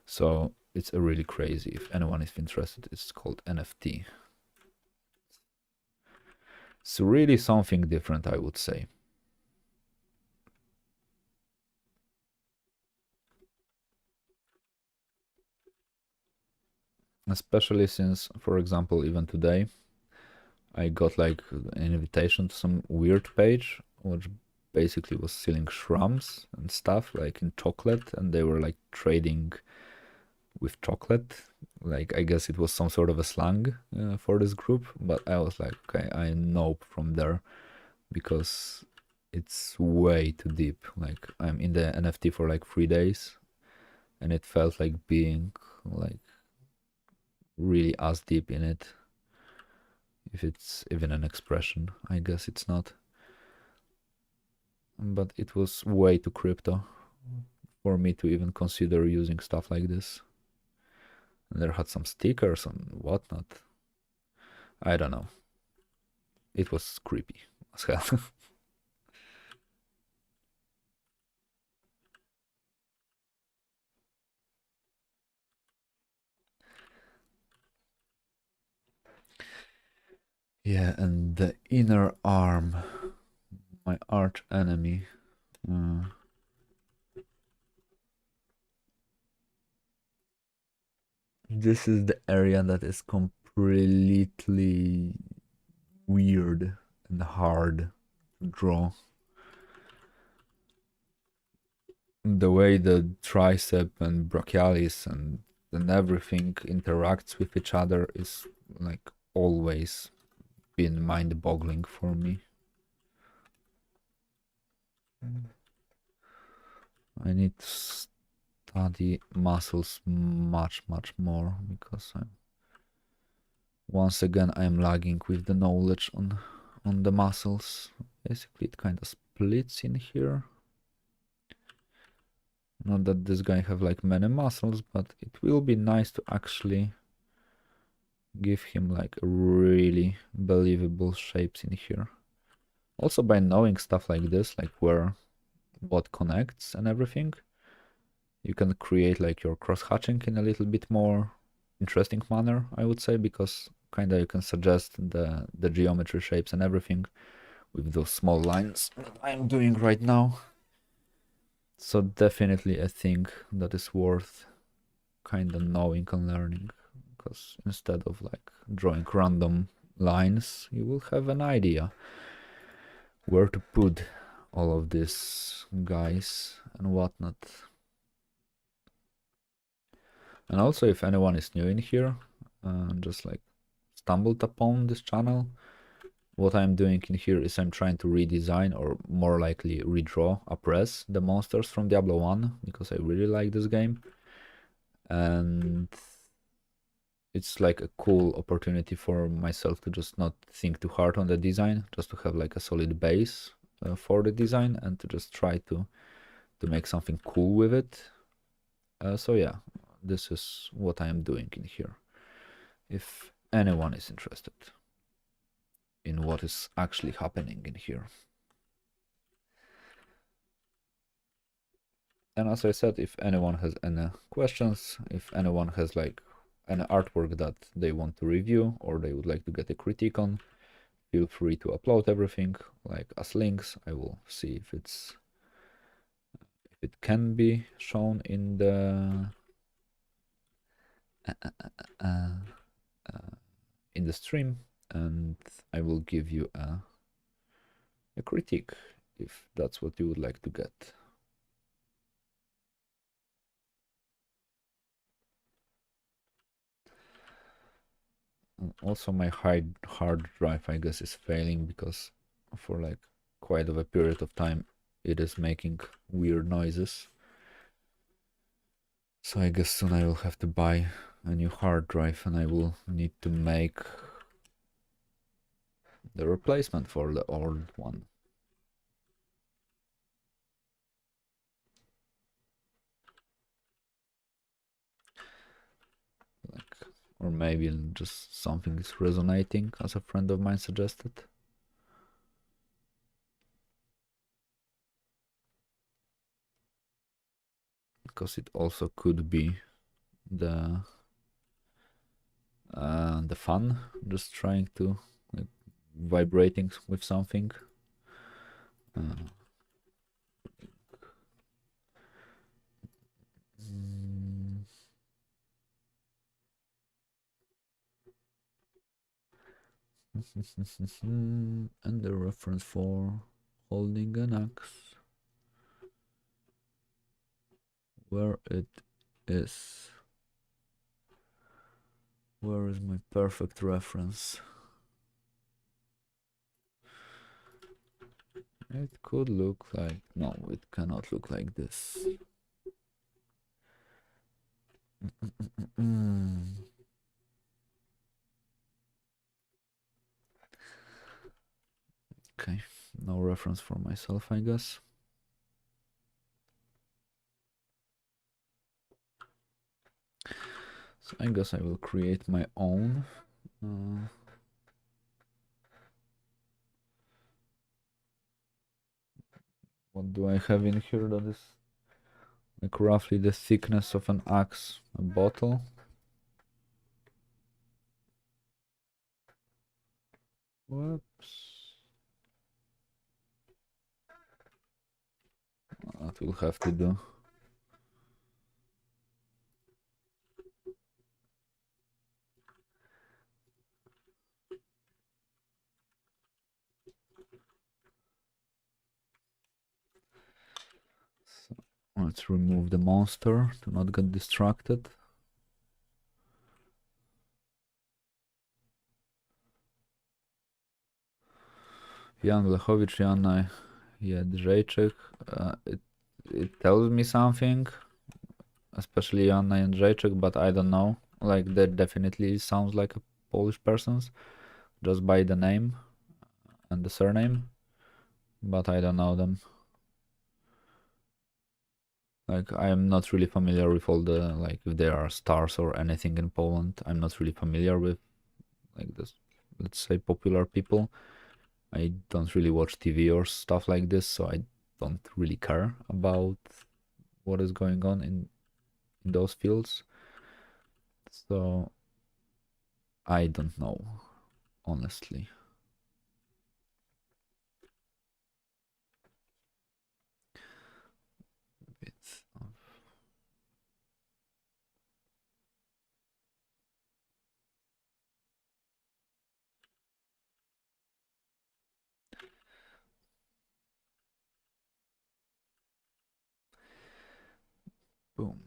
So it's a really crazy. If anyone is interested, it's called NFT. It's really something different, I would say. Especially since, for example, even today, I got like an invitation to some weird page, which basically was selling shrooms and stuff like in chocolate, and they were like trading with chocolate. Like I guess it was some sort of a slang for this group, but I was like, okay, I nope from there, because it's way too deep. Like I'm in the NFT for like 3 days, and it felt like being like really as deep in it. If it's even an expression, I guess it's not. But it was way too crypto for me to even consider using stuff like this. And there had some stickers and whatnot. I don't know. It was creepy as hell. Yeah, and the inner arm, my arch enemy. This is the area that is completely weird and hard to draw. The way the tricep and brachialis and everything interacts with each other is like always been mind-boggling for me. I need to study muscles much more, because once again I'm lagging with the knowledge on the muscles. Basically it kind of splits in here. Not that this guy have like many muscles, but it will be nice to actually give him like really believable shapes in here. Also, by knowing stuff like this, like where what connects and everything, you can create like your cross-hatching in a little bit more interesting manner, I would say, because kinda you can suggest the geometry shapes and everything with those small lines I'm doing right now. So definitely a thing that is worth kinda knowing and learning, because instead of like drawing random lines, you will have an idea where to put all of these guys and whatnot. And also, if anyone is new in here, just like stumbled upon this channel, what I'm doing in here is I'm trying to redesign, or more likely redraw, appress the monsters from Diablo 1, because I really like this game. And it's like a cool opportunity for myself to just not think too hard on the design, just to have like a solid base for the design, and to just try to make something cool with it. So yeah, this is what I am doing in here, if anyone is interested in what is actually happening in here. And as I said, if anyone has any questions, if anyone has like an artwork that they want to review or they would like to get a critique on, feel free to upload everything like as links. I will see if it can be shown in the stream, and I will give you a critique if that's what you would like to get. And also my hard drive, I guess, is failing, because for like quite of a period of time it is making weird noises. So I guess soon I will have to buy a new hard drive, and I will need to make the replacement for the old one. Like, or maybe just something is resonating, as a friend of mine suggested. Because it also could be the fan just trying to like vibrating with something. And the reference for holding an axe, where it is. Where is my perfect reference? It could look like... No, it cannot look like this. Okay, no reference for myself, I guess. So I guess I will create my own. What do I have in here that is like roughly the thickness of an axe? A bottle? Whoops. That will have to do. So let's remove the monster to not get distracted. Jan Lechowicz, Jan Jedrzejczyk. It tells me something. especially Joanna Jędrzejczyk, but I don't know. Like that definitely sounds like a Polish person's just by the name and the surname, but I don't know them. Like I'm not really familiar with all the like if there are stars or anything in Poland. I'm not really familiar with like this, let's say popular people. I don't really watch TV or stuff like this, so I don't really care about what is going on in those fields. So I don't know, honestly. Bits of boom.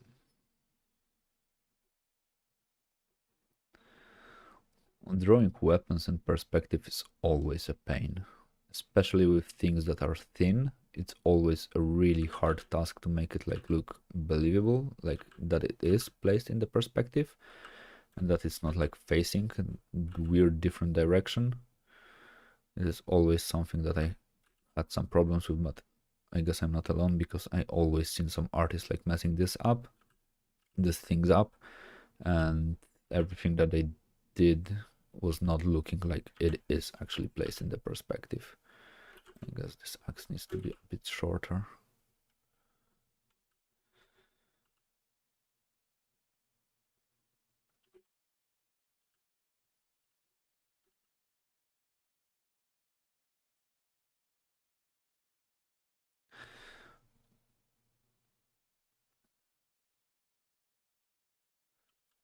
Drawing weapons in perspective is always a pain, especially with things that are thin. It's always a really hard task to make it like look believable, like that it is placed in the perspective and that it's not like facing a weird different direction. It is always something that I had some problems with, but I guess I'm not alone because I always seen some artists like messing these things up, and everything that they did was not looking like it is actually placed in the perspective. I guess this axe needs to be a bit shorter.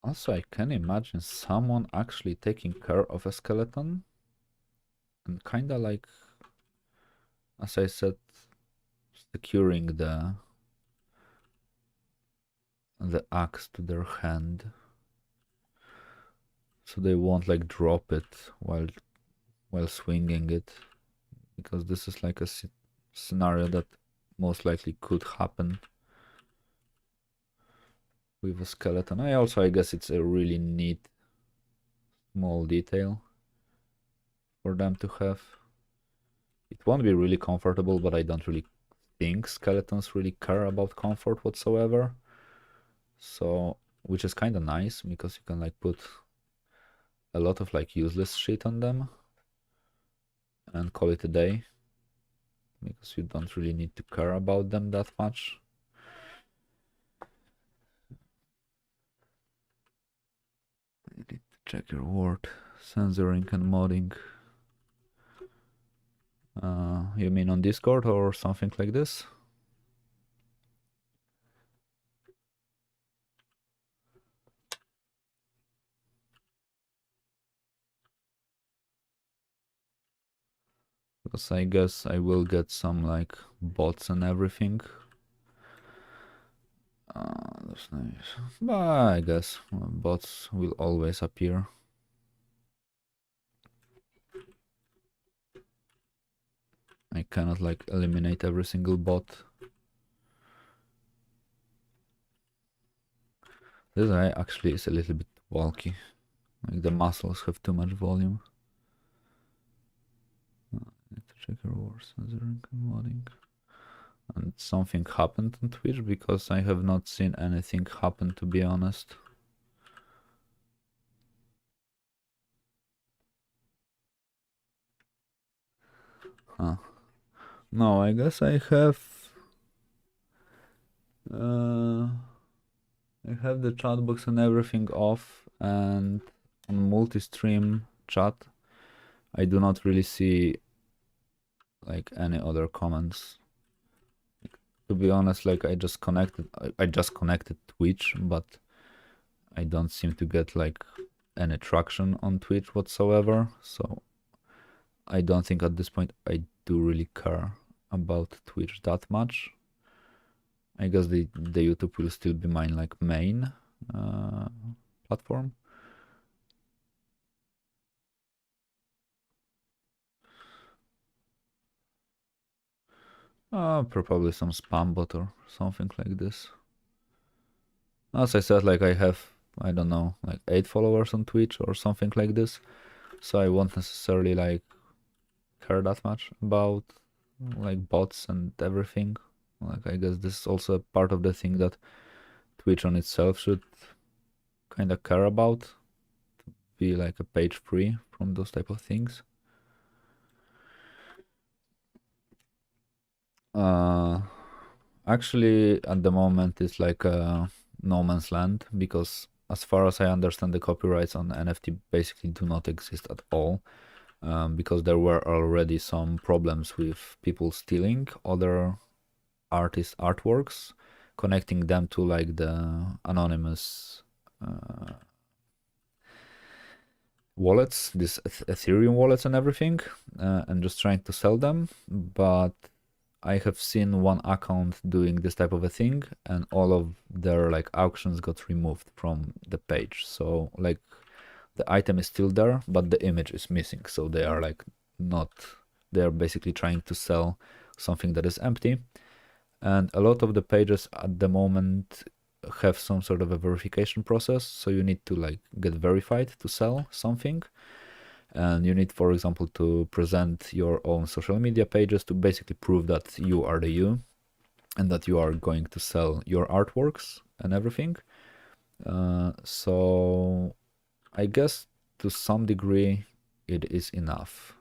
Also, I can imagine someone actually taking care of a skeleton and kinda like, as I said, securing the axe to their hand so they won't like drop it while swinging it, because this is like a scenario that most likely could happen with a skeleton. I guess it's a really neat small detail for them to have. It won't be really comfortable, but I don't really think skeletons really care about comfort whatsoever. So, which is kind of nice because you can like put a lot of like useless shit on them and call it a day because you don't really need to care about them that much. You need to check your word, censoring and modding. You mean on Discord or something like this? Because I guess I will get some like bots and everything. That's nice. But I guess bots will always appear. I cannot like eliminate every single bot. This guy actually is a little bit bulky. Like the muscles have too much volume. Need to check your words, censoring and modding. And something happened on Twitch because I have not seen anything happen, to be honest. Huh. No, I guess I have. Uh, I have the chat box and everything off, and on multi-stream chat, I do not really see like any other comments. To be honest, like I just connected Twitch, but I don't seem to get like any traction on Twitch whatsoever. So I don't think at this point I do really care about Twitch that much. I guess the YouTube will still be my like main platform. Probably some spam bot or something like this. As I said, like I have, I don't know, like 8 followers on Twitch or something like this. So I won't necessarily like care that much about like bots and everything. Like I guess this is also a part of the thing that Twitch on itself should kind of care about, be like a page free from those type of things. Actually, at the moment, it's like a no man's land because, as far as I understand, the copyrights on NFT basically do not exist at all. Because there were already some problems with people stealing other artists' artworks, connecting them to like the anonymous wallets, this Ethereum wallets and everything, and just trying to sell them. But I have seen one account doing this type of a thing, and all of their like auctions got removed from the page. So like the item is still there, but the image is missing. So they are like not, they are basically trying to sell something that is empty. And a lot of the pages at the moment have some sort of a verification process. So you need to like get verified to sell something. And you need, for example, to present your own social media pages to basically prove that you are the you and that you are going to sell your artworks and everything. So I guess to some degree it is enough.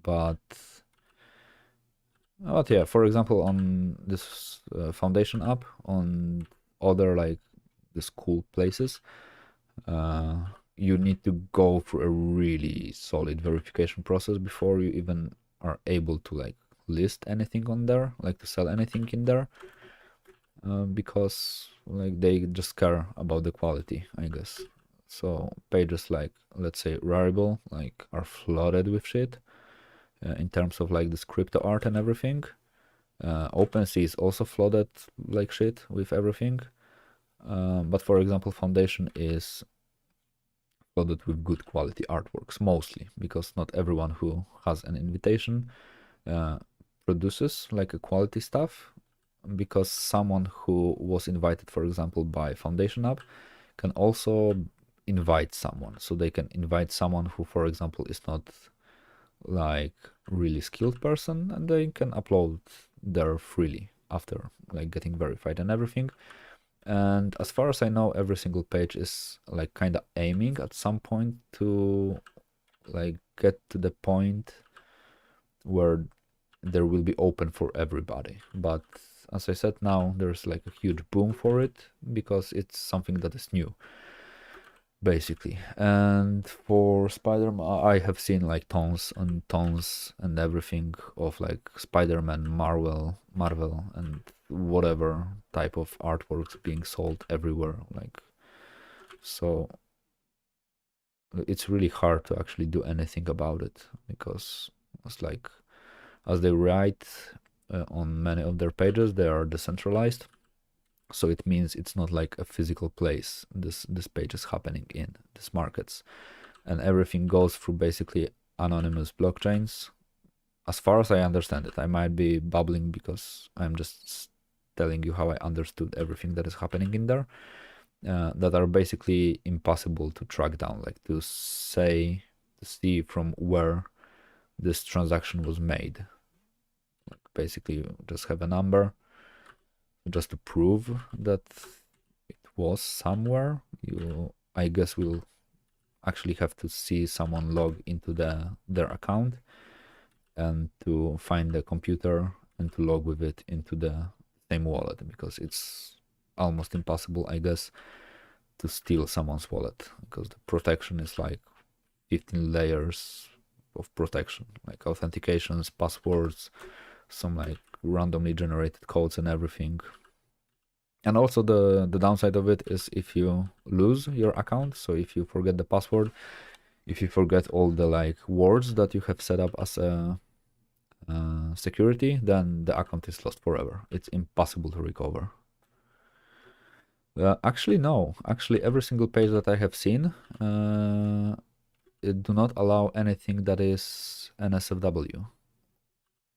But yeah, for example, on this foundation app, on other like the school places, you need to go through a really solid verification process before you even are able to like list anything on there, like to sell anything in there, because like they just care about the quality, I guess. So pages like, let's say, Rarible, like are flooded with shit in terms of like this crypto art and everything. OpenSea is also flooded like shit with everything. But for example, Foundation is flooded with good quality artworks, mostly because not everyone who has an invitation produces like a quality stuff, because someone who was invited, for example, by Foundation app can also invite someone. So they can invite someone who, for example, is not like really skilled person, and they can upload there freely after like getting verified and everything. And as far as I know, every single page is like kind of aiming at some point to like get to the point where there will be open for everybody. But as I said, now there's like a huge boom for it because it's something that is new, basically. And for Spider-Man, I have seen like tons and tons and everything of like Spider-Man, Marvel, and whatever type of artworks being sold everywhere. Like, so it's really hard to actually do anything about it because it's like, as they write on many of their pages, they are decentralized. So it means it's not like a physical place this page is happening in, these markets. And everything goes through basically anonymous blockchains. As far as I understand it, I might be babbling because I'm just telling you how I understood everything that is happening in there, that are basically impossible to track down, like to see from where this transaction was made. Like basically you just have a number just to prove that it was somewhere. You, I guess, will actually have to see someone log into their account and to find the computer and to log with it into the same wallet, because it's almost impossible, I guess, to steal someone's wallet because the protection is like 15 layers of protection, like authentications, passwords, some like randomly generated codes and everything. And also the downside of it is if you lose your account, so if you forget the password, if you forget all the like words that you have set up as a security, then the account is lost forever. It's impossible to recover. Actually, no. Actually, every single page that I have seen, it do not allow anything that is NSFW.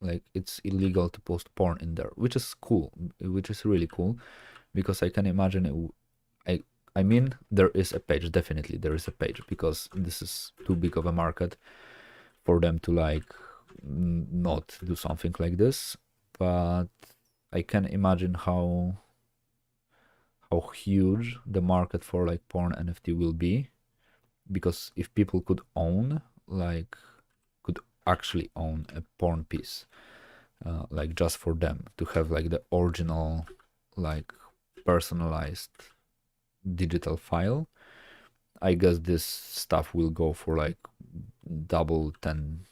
Like it's illegal to post porn in there, which is cool, which is really cool, because I can imagine it. I mean, there is a page, definitely there is a page, because this is too big of a market for them to like not do something like this. But I can imagine how huge the market for like porn NFT will be, because if people could own like could actually own a porn piece, like just for them to have like the original like personalized digital file, I guess this stuff will go for like double 10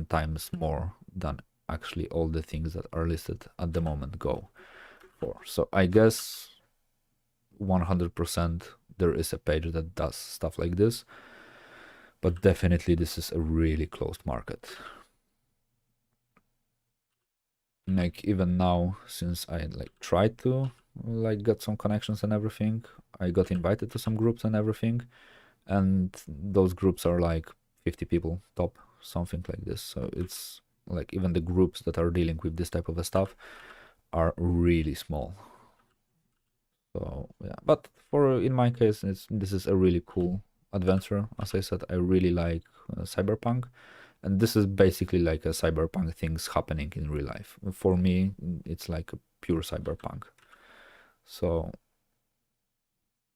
times more than actually all the things that are listed at the moment go for. So I guess 100% there is a page that does stuff like this, but definitely this is a really closed market. Like even now, since I like tried to like get some connections and everything, I got invited to some groups and everything, and those groups are like 50 people top, something like this. So it's like even the groups that are dealing with this type of stuff are really small. So yeah, but for in my case, this is a really cool adventure. As I said, I really like cyberpunk, and this is basically like a cyberpunk things happening in real life. For me, it's like a pure cyberpunk. So,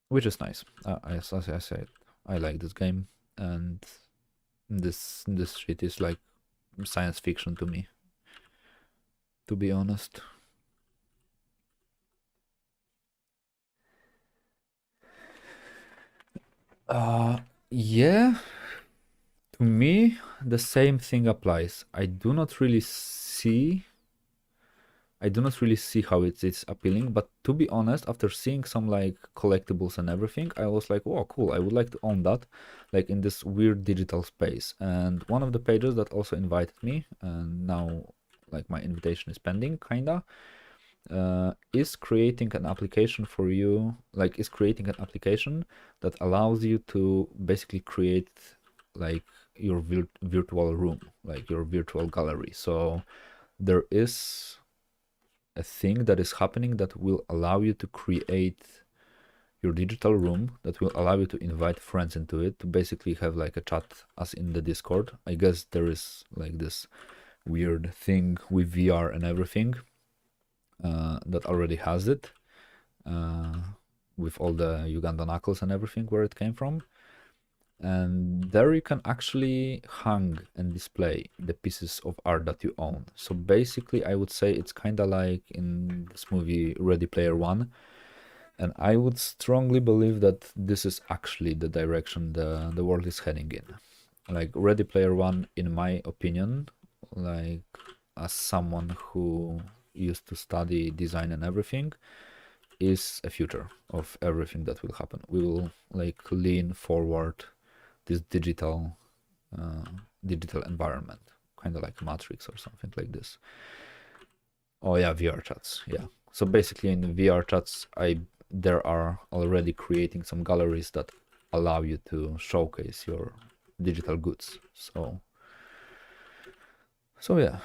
which is nice. As I said, I like this game, and this shit is like science fiction to me, to be honest. Yeah, to me, the same thing applies. I do not really see how it's appealing, but to be honest, after seeing some like collectibles and everything, I was like, "Oh, cool! I would like to own that, like in this weird digital space." And one of the pages that also invited me, and now like my invitation is pending, kinda, is creating an application for you. Like, is creating an application that allows you to basically create like your virtual room, like your virtual gallery. So there is a thing that is happening that will allow you to create your digital room, that will allow you to invite friends into it, to basically have like a chat as in the Discord. I guess there is like this weird thing with VR and everything that already has it, uh, with all the Uganda knuckles and everything where it came from. And there you can actually hang and display the pieces of art that you own. So basically, I would say it's kind of like in this movie Ready Player One, and I would strongly believe that this is actually the direction the world is heading in. Like Ready Player One, in my opinion, like as someone who used to study design and everything, is a future of everything that will happen. We will like lean forward this digital environment, kind of like Matrix or something like this. Oh yeah, VR chats. Yeah. So basically, in VR chats, there are already creating some galleries that allow you to showcase your digital goods. So yeah.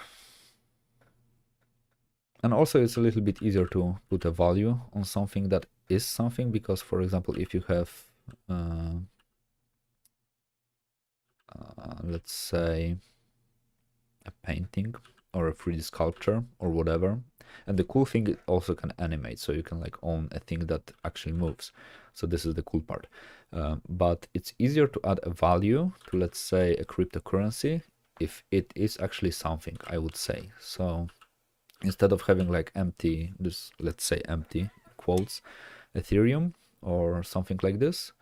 And also, it's a little bit easier to put a value on something that is something, because, for example, if you have let's say a painting or a 3D sculpture or whatever. And the cool thing, it also can animate, so you can like own a thing that actually moves. So this is the cool part. But it's easier to add a value to, let's say, a cryptocurrency if it is actually something, I would say. So instead of having like empty, this, let's say empty quotes, Ethereum or something like this,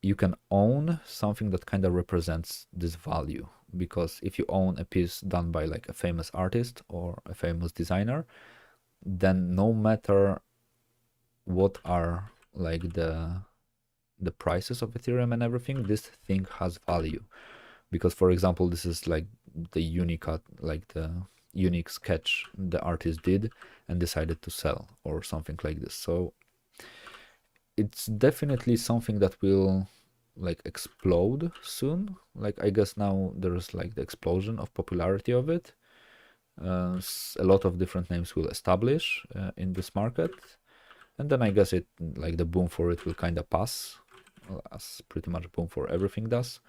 you can own something that kind of represents this value. Because if you own a piece done by like a famous artist or a famous designer, then no matter what are like the prices of Ethereum and everything, this thing has value. Because, for example, this is like the unique sketch the artist did and decided to sell or something like this. So it's definitely something that will like explode soon. Like, I guess now there's like the explosion of popularity of it. A lot of different names will establish in this market, And then I guess it, like the boom for it will kind of pass, as pretty much boom for everything does.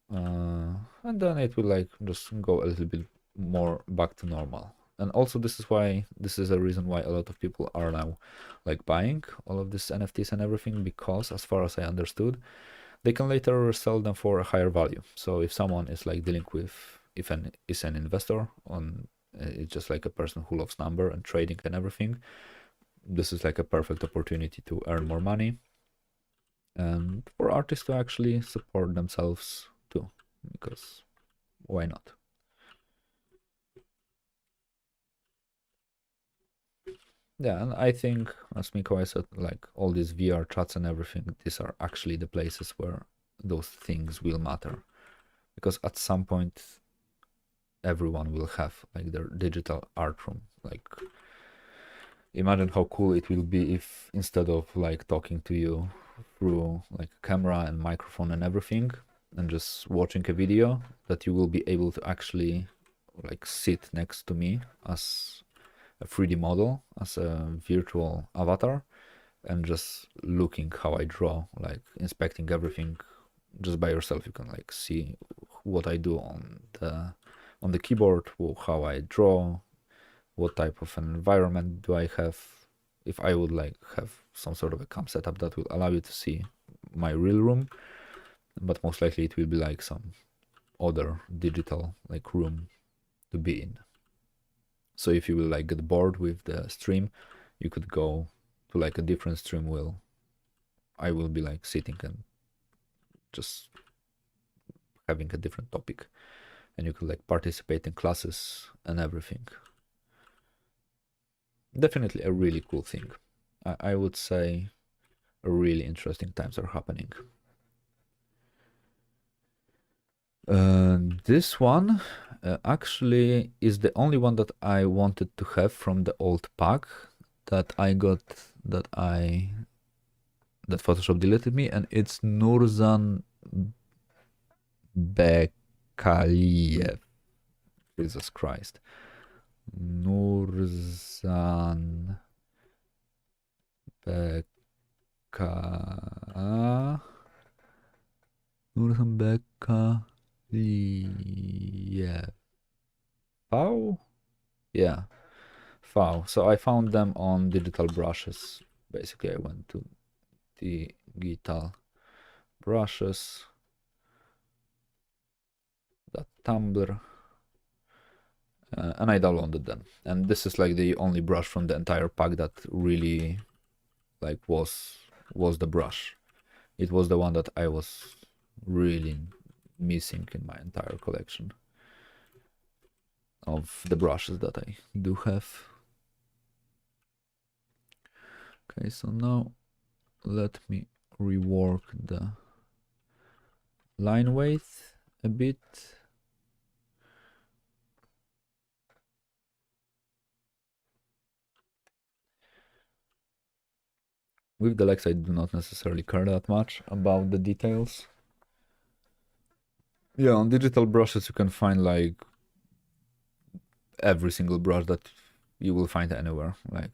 And then it will like just go a little bit more back to normal. And also this is a reason why a lot of people are now like buying all of these NFTs and everything, because as far as I understood, they can later sell them for a higher value. So if someone is like dealing with, is an investor on, it's just like a person who loves number and trading and everything, this is like a perfect opportunity to earn more money and for artists to actually support themselves too, because why not? Yeah, and I think, as Miko said, like all these VR chats and everything, these are actually the places where those things will matter. Because at some point, everyone will have like their digital art room. Like, imagine how cool it will be if instead of like talking to you through like camera and microphone and everything, and just watching a video, that you will be able to actually like sit next to me as a 3D model, as a virtual avatar, and just looking how I draw, like inspecting everything just by yourself. You can like see what I do on the keyboard, how I draw, what type of an environment do I have. If I would like have some sort of a cam setup that will allow you to see my real room, but most likely it will be like some other digital like room to be in. So if you will like get bored with the stream, you could go to like a different stream where I will be like sitting and just having a different topic, and you could like participate in classes and everything. Definitely a really cool thing. I would say really interesting times are happening. This one actually is the only one that I wanted to have from the old pack that I got, that Photoshop deleted me, and it's Nurzan Bekaliev. Jesus Christ. Nurzan Beka... Nurzan Bekaliev. V? Yeah, V. So I found them on digital brushes. Basically, I went to digital brushes, that Tumblr, and I downloaded them. And this is like the only brush from the entire pack that really like was the brush. It was the one that I was really missing in my entire collection of the brushes that I do have. Okay, so now let me rework the line weight a bit. With the legs, I do not necessarily care that much about the details. Yeah, on digital brushes you can find like every single brush that you will find anywhere. Like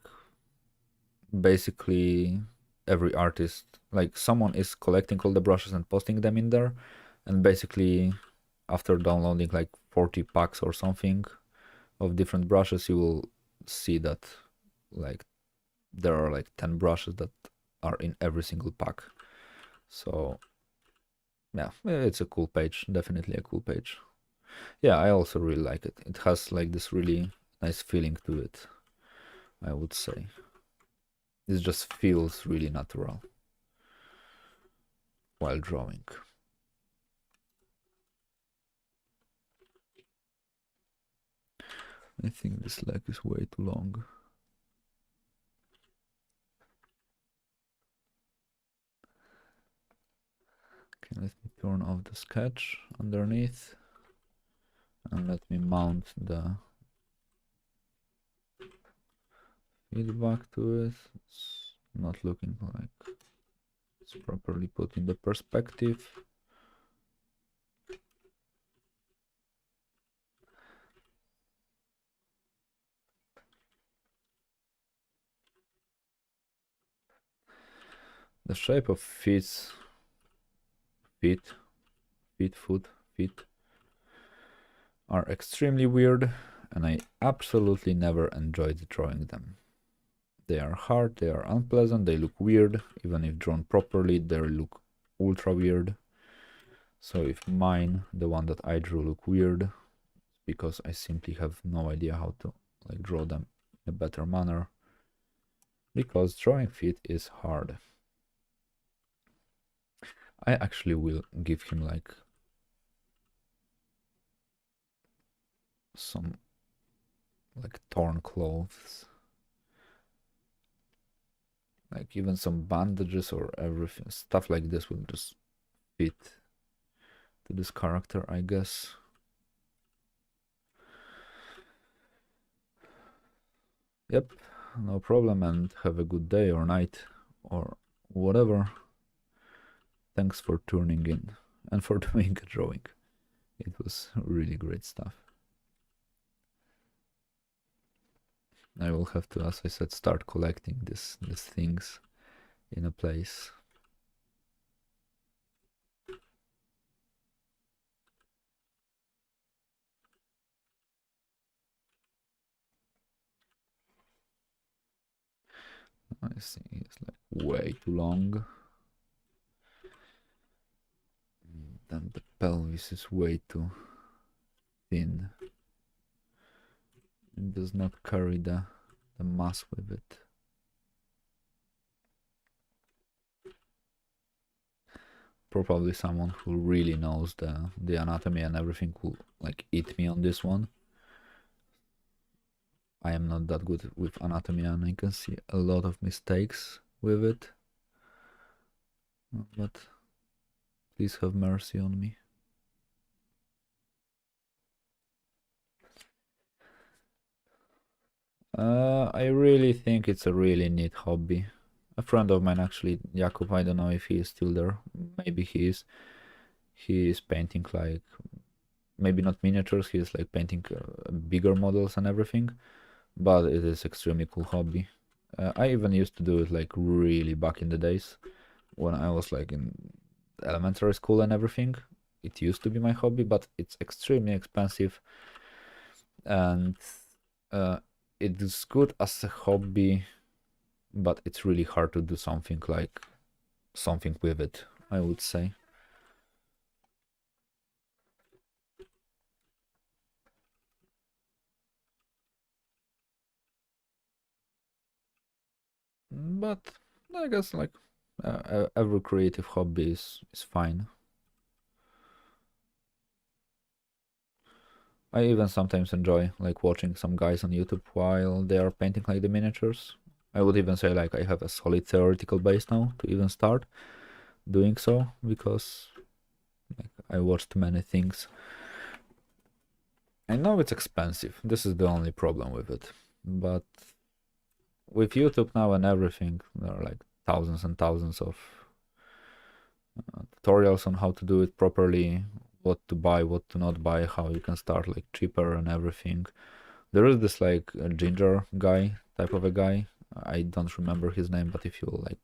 basically every artist, like someone is collecting all the brushes and posting them in there, and basically after downloading like 40 packs or something of different brushes, you will see that like there are like 10 brushes that are in every single pack. So yeah, it's a cool page, definitely a cool page. Yeah, I also really like it. It has like this really nice feeling to it, I would say. It just feels really natural while drawing. I think this leg is way too long. Okay, let me turn off the sketch underneath and let me mount the feedback to it. It's not looking like it's properly put in the perspective. The shape of feet are extremely weird, and I absolutely never enjoyed drawing them. They are hard, they are unpleasant, they look weird. Even if drawn properly, they look ultra weird. So if mine, the one that I drew, look weird, because I simply have no idea how to like draw them in a better manner. Because drawing feet is hard. I actually will give him like some like torn clothes, like even some bandages or everything, stuff like this will just fit to this character, I guess. Yep, no problem, and have a good day or night or whatever. Thanks for tuning in and for doing a drawing. It was really great stuff. I will have to, as I said, start collecting these things in a place. I see it's like way too long. Then the pelvis is way too thin. It does not carry the mass with it. Probably someone who really knows the anatomy and everything will like eat me on this one. I am not that good with anatomy and I can see a lot of mistakes with it. But please have mercy on me. I really think it's a really neat hobby. A friend of mine actually, Jakub, I don't know if he is still there. Maybe he is. He is painting like, maybe not miniatures, he is like painting bigger models and everything. But it is extremely cool hobby. I even used to do it like really back in the days when I was like in elementary school and everything. It used to be my hobby, but it's extremely expensive and it is good as a hobby, but it's really hard to do something with it, I would say. But I guess like every creative hobby is fine. I even sometimes enjoy like watching some guys on YouTube while they are painting like the miniatures. I would even say like I have a solid theoretical base now to even start doing so because like, I watched many things. I know it's expensive. This is the only problem with it. But with YouTube now and everything, there are like thousands and thousands of tutorials on how to do it properly, what to buy, what to not buy, how you can start like cheaper and everything. There is this like ginger guy type of a guy. I don't remember his name, but if you like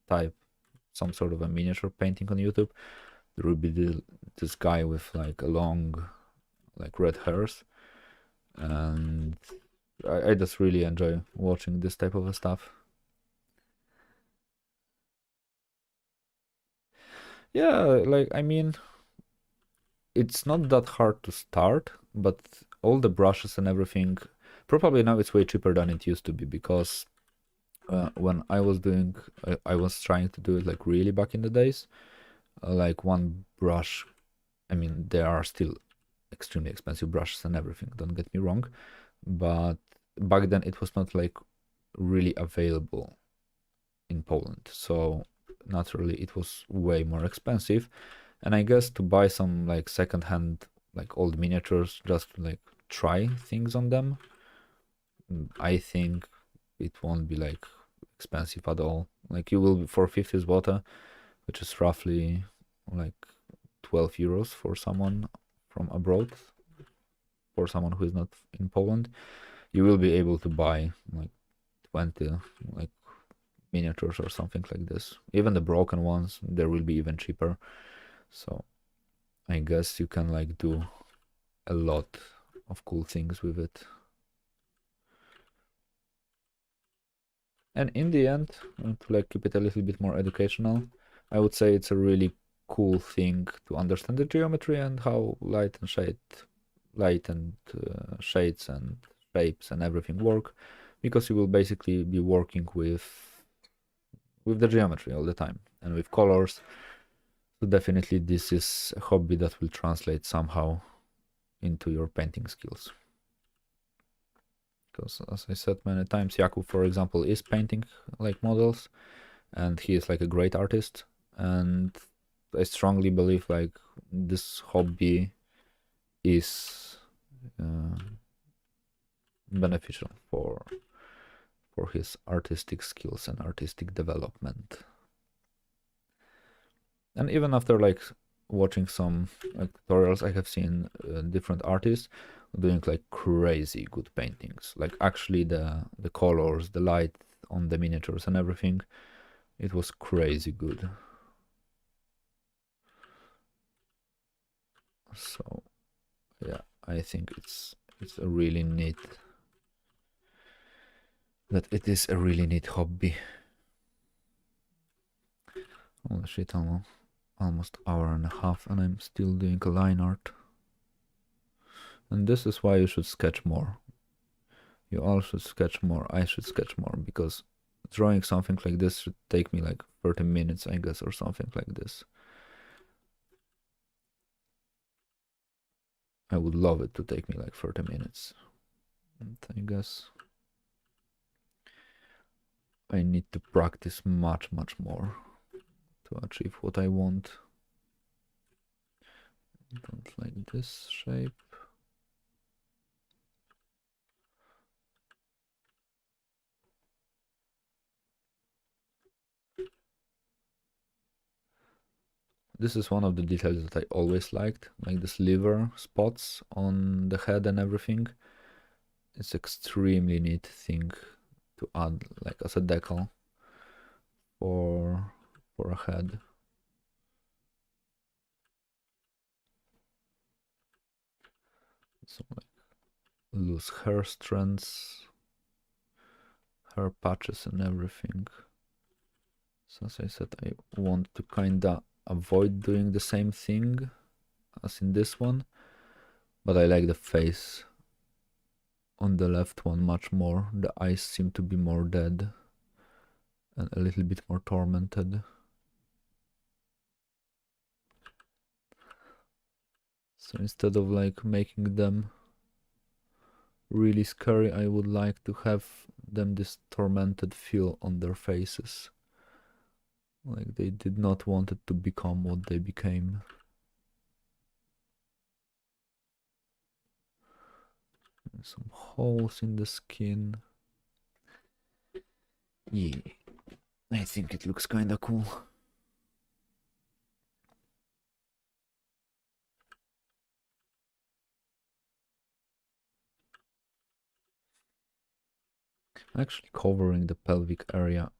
type some sort of a miniature painting on YouTube, there will be this guy with like a long like red hairs, and I just really enjoy watching this type of stuff. Yeah, like I mean, it's not that hard to start, but all the brushes and everything, probably now it's way cheaper than it used to be because when I was doing, I was trying to do it like really back in the days, like one brush. I mean, there are still extremely expensive brushes and everything. Don't get me wrong, but back then it was not like really available in Poland, so naturally it was way more expensive. And I guess to buy some like secondhand like old miniatures just to like try things on them, I think it won't be like expensive at all. Like you will be for 50 zloty, which is roughly like 12 euros for someone from abroad, for someone who is not in Poland, you will be able to buy like 20 like miniatures or something like this. Even the broken ones, there will be even cheaper. So I guess you can like do a lot of cool things with it. And in the end, to like keep it a little bit more educational, I would say it's a really cool thing to understand the geometry and how light and shades and shapes and everything work, because you will basically be working with the geometry all the time and with colors. So definitely this is a hobby that will translate somehow into your painting skills. Because as I said many times, Jakub, for example, is painting like models, and he is like a great artist. And I strongly believe like this hobby is beneficial for his artistic skills and artistic development. And even after like watching some tutorials, I have seen different artists doing like crazy good paintings. Like actually the colors, the light on the miniatures and everything, it was crazy good. So yeah, I think it's a really neat, that it is a really neat hobby. Holy shit, almost hour and a half and I'm still doing a line art. And this is why you should sketch more. You all should sketch more. I should sketch more, because drawing something like this should take me like 30 minutes, I guess, or something like this. I would love it to take me like 30 minutes. And I guess I need to practice much more to achieve what I want. I don't like this shape. This is one of the details that I always liked, like the sliver spots on the head and everything. It's extremely neat thing to add like as a decal for a head. Some like loose hair strands, hair patches and everything. So as I said, I want to kinda avoid doing the same thing as in this one, but I like the face on the left one much more. The eyes seem to be more dead and a little bit more tormented. So instead of like making them really scary, I would like to have them this tormented feel on their faces. Like they did not want it to become what they became. And some holes in the skin. Yeah, I think it looks kinda cool. Actually covering the pelvic area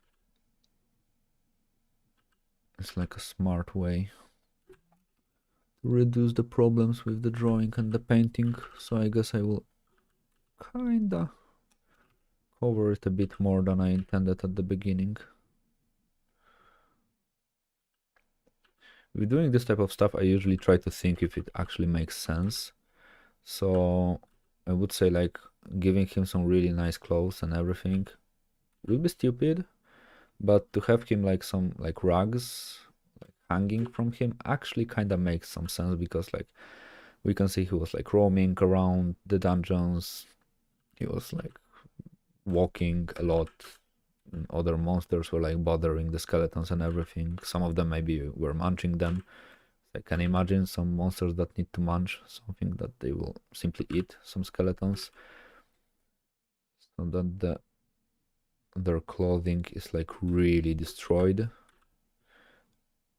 is like a smart way to reduce the problems with the drawing and the painting. So I guess I will kinda cover it a bit more than I intended at the beginning. With doing this type of stuff, I usually try to think if it actually makes sense. So I would say like giving him some really nice clothes and everything will be stupid, but to have him like some like rugs like hanging from him actually kind of makes some sense, because like we can see he was like roaming around the dungeons, he was like walking a lot, and other monsters were like bothering the skeletons and everything. Some of them maybe were munching them. I can imagine some monsters that need to munch something that they will simply eat, some skeletons, so that their clothing is like really destroyed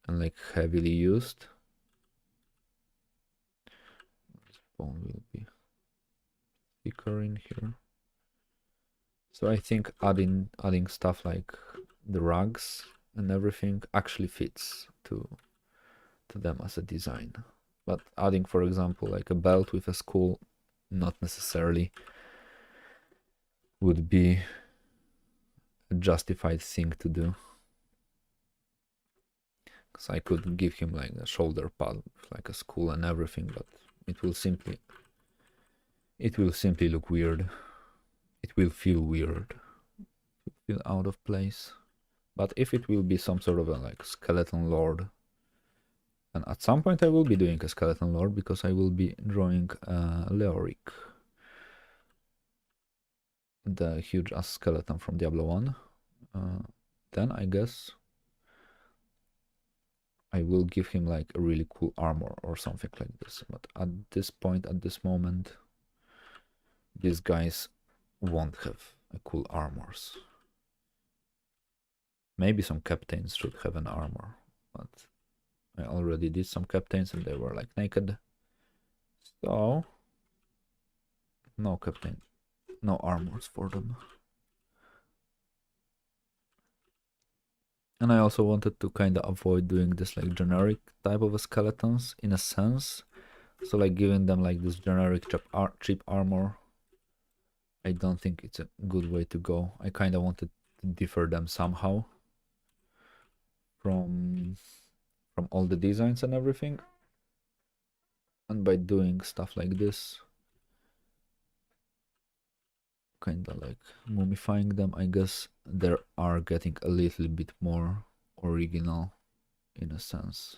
and like heavily used. This bone will be thicker in here. So I think adding stuff like the rugs and everything actually fits to them as a design. But adding, for example, like a belt with a skull, not necessarily would be a justified thing to do. Because I could give him like a shoulder pad with like a skull and everything, but it will simply look weird. It will feel weird. Feel out of place. But if it will be some sort of a like skeleton lord, and at some point I will be doing a skeleton lord because I will be drawing Leoric, the huge ass skeleton from Diablo 1. Then I guess I will give him like a really cool armor or something like this. But at this point, at this moment, these guys won't have a cool armors. Maybe some captains should have an armor, but I already did some captains and they were like naked. So no captain, no armors for them. And I also wanted to kind of avoid doing this like generic type of skeletons in a sense. So like giving them like this generic cheap armor, I don't think it's a good way to go. I kind of wanted to differ them somehow from all the designs and everything. And by doing stuff like this, kind of like mummifying them, I guess they are getting a little bit more original in a sense.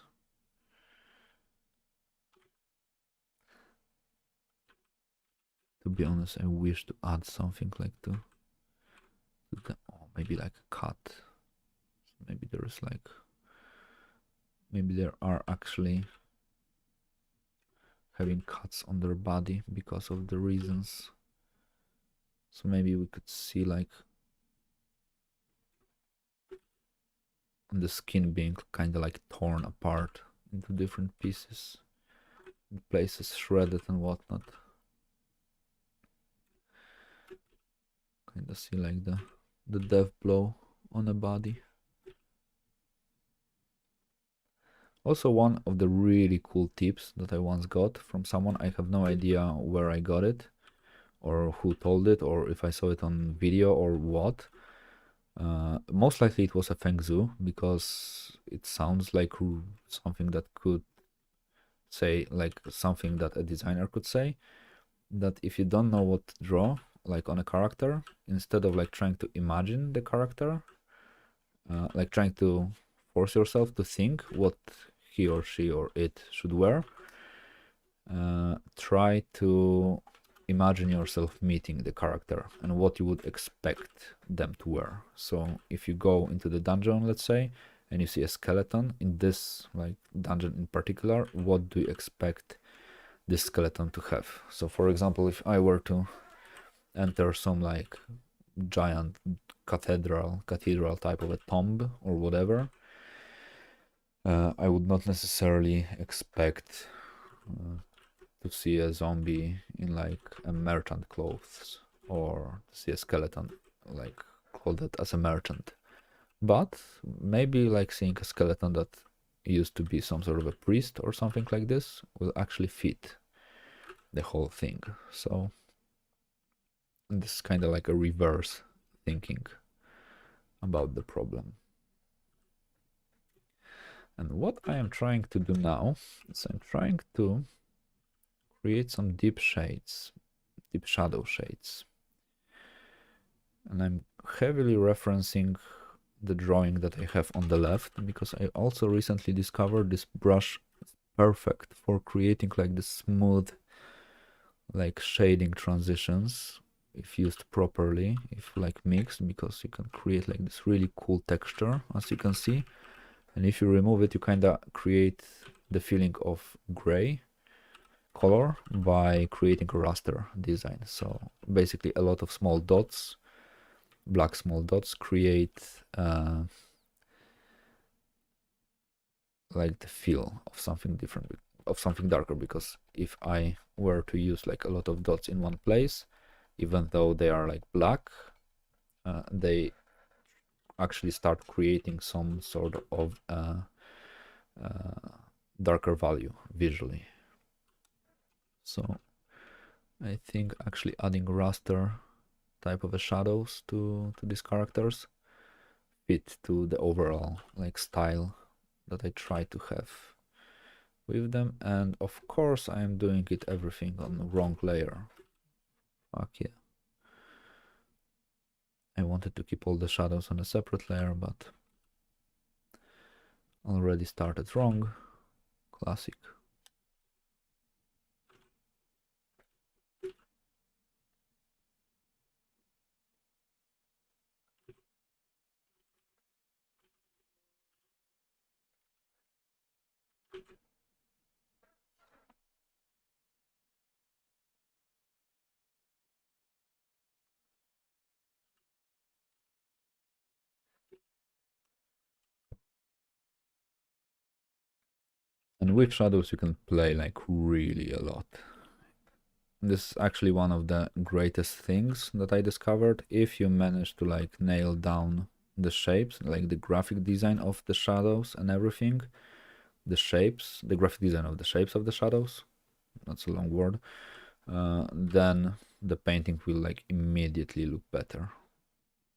To be honest, I wish to add something like to the, oh, maybe like a cut. Maybe there's like, maybe there are actually having cuts on their body because of the reasons. So maybe we could see like the skin being kind of like torn apart into different pieces, places shredded and whatnot. Kind of see like the death blow on a body. Also, one of the really cool tips that I once got from someone, I have no idea where I got it or who told it or if I saw it on video or what. Most likely it was a Feng Zhu because it sounds like something that could say, like something that a designer could say, that if you don't know what to draw like on a character, instead of like trying to imagine the character, like trying to force yourself to think what he or she or it should wear, try to imagine yourself meeting the character and what you would expect them to wear. So if you go into the dungeon, let's say, and you see a skeleton in this like dungeon in particular, what do you expect this skeleton to have? So for example, if I were to enter some like giant cathedral type of a tomb or whatever, I would not necessarily expect to see a zombie in like a merchant clothes or to see a skeleton like clothed as a merchant. But maybe like seeing a skeleton that used to be some sort of a priest or something like this will actually fit the whole thing. So this is kind of like a reverse thinking about the problem. And what I am trying to do now is I'm trying to create some deep shades, deep shadow shades. And I'm heavily referencing the drawing that I have on the left because I also recently discovered this brush is perfect for creating like the smooth like shading transitions if used properly, if like mixed, because you can create like this really cool texture as you can see. And if you remove it, you kind of create the feeling of gray color by creating a raster design. So basically a lot of small dots, black small dots, create like the feel of something different, of something darker, because if I were to use like a lot of dots in one place, even though they are like black, actually start creating some sort of darker value visually. So I think actually adding raster type of a shadows to these characters fit to the overall like style that I try to have with them. And of course I am doing it everything on the wrong layer. Fuck yeah. I wanted to keep all the shadows on a separate layer, but already started wrong. Classic. And with shadows you can play like really a lot. This is actually one of the greatest things that I discovered. If you manage to like nail down the shapes, like the graphic design of the shadows and everything, the shapes, the graphic design of the shapes of the shadows, that's a long word, then the painting will like immediately look better.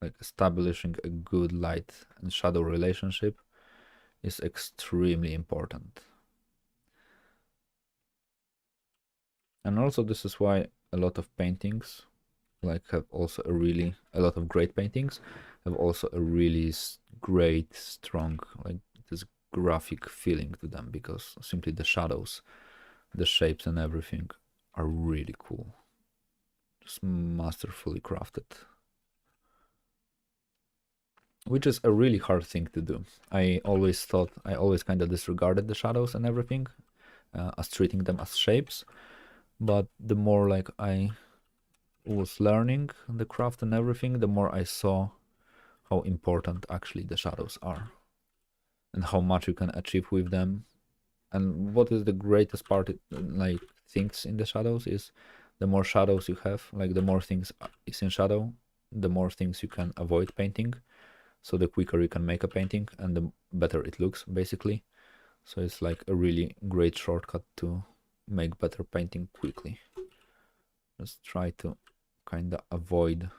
Like establishing a good light and shadow relationship is extremely important. And also this is why a lot of paintings like have also a lot of great paintings have also a really great strong like this graphic feeling to them, because simply the shadows, the shapes and everything are really cool, just masterfully crafted, which is a really hard thing to do. I always kind of disregarded the shadows and everything as treating them as shapes, but the more like I was learning the craft and everything, the more I saw how important actually the shadows are and how much you can achieve with them. And what is the greatest part, like things in the shadows, is the more shadows you have, like the more things is in shadow, the more things you can avoid painting. So the quicker you can make a painting and the better it looks, basically. So it's like a really great shortcut to make better painting quickly. Just try to kind of avoid,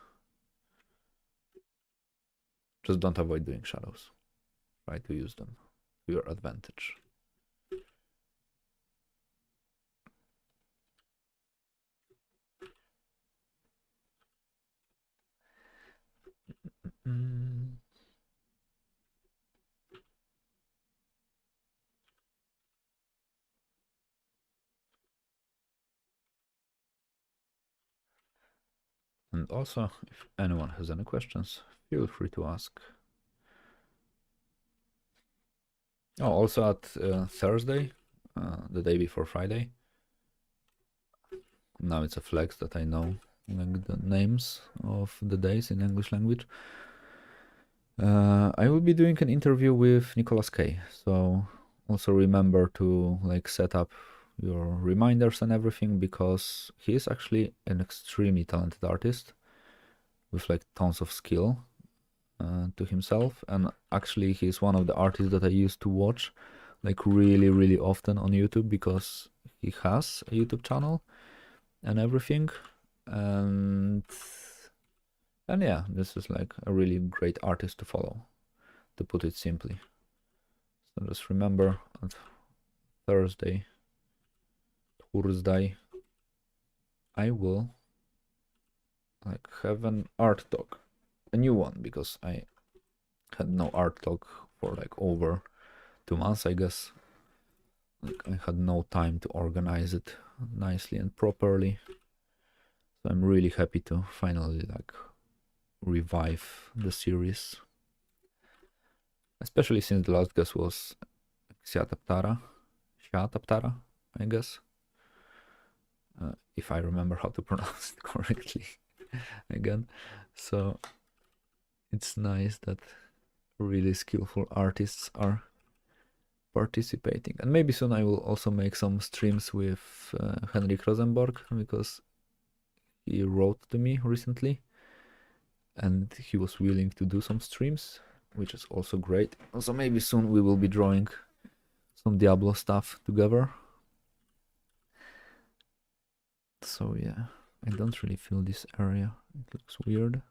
just don't avoid doing shadows. Try to use them to your advantage. Mm. And also, if anyone has any questions, feel free to ask. Oh, also at Thursday, the day before Friday. Now it's a flex that I know like the names of the days in English language. I will be doing an interview with Nicolas K. So also remember to like set up your reminders and everything, because he is actually an extremely talented artist with like tons of skill to himself. And actually he's one of the artists that I used to watch like really often on YouTube, because he has a YouTube channel and everything. And yeah, this is like a really great artist to follow, to put it simply. So just remember on Thursday, I will like have an art talk, a new one, because I had no art talk for like over 2 months, I guess. Like I had no time to organize it nicely and properly. So I'm really happy to finally like revive the series, especially since the last guest was Xiataptara, I guess, if I remember how to pronounce it correctly again. So it's nice that really skillful artists are participating. And maybe soon I will also make some streams with Henrik Rosenborg, because he wrote to me recently and he was willing to do some streams. which is also great. Also, maybe soon we will be drawing some Diablo stuff together. So yeah, I don't really feel this area. It looks weird.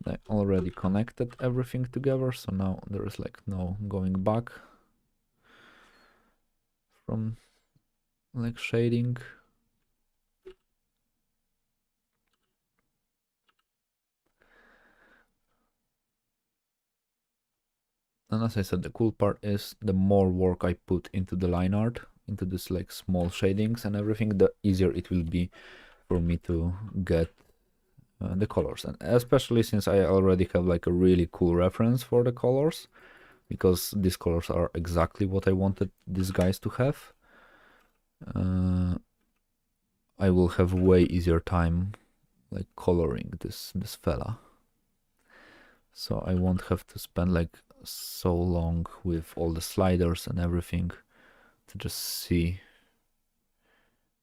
I already connected everything together, so now there is like no going back from like shading. And as I said, the cool part is the more work I put into the line art, into this like small shadings and everything, the easier it will be for me to get the colors. And especially since I already have like a really cool reference for the colors, because these colors are exactly what I wanted these guys to have. I will have way easier time like coloring this fella. So I won't have to spend like so long with all the sliders and everything to just see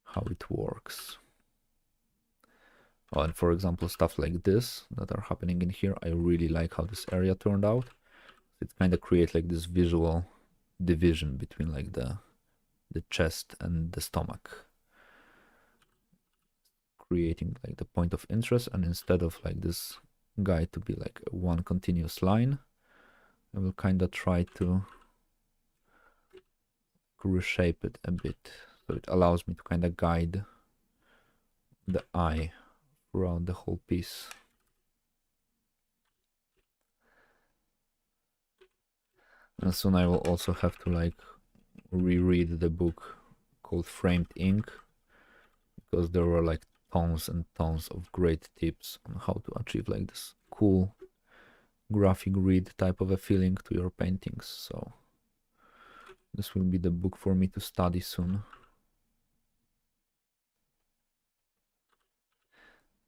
how it works. Oh, and for example, stuff like this that are happening in here, I really like how this area turned out. It kind of creates like this visual division between like the chest and the stomach, creating like the point of interest. And instead of like this guy to be like one continuous line, I will kind of try to reshape it a bit, so it allows me to kind of guide the eye throughout the whole piece. And soon I will also have to like reread the book called Framed Ink, because there were like tons and tons of great tips on how to achieve like this cool graphic read type of a feeling to your paintings. So this will be the book for me to study soon.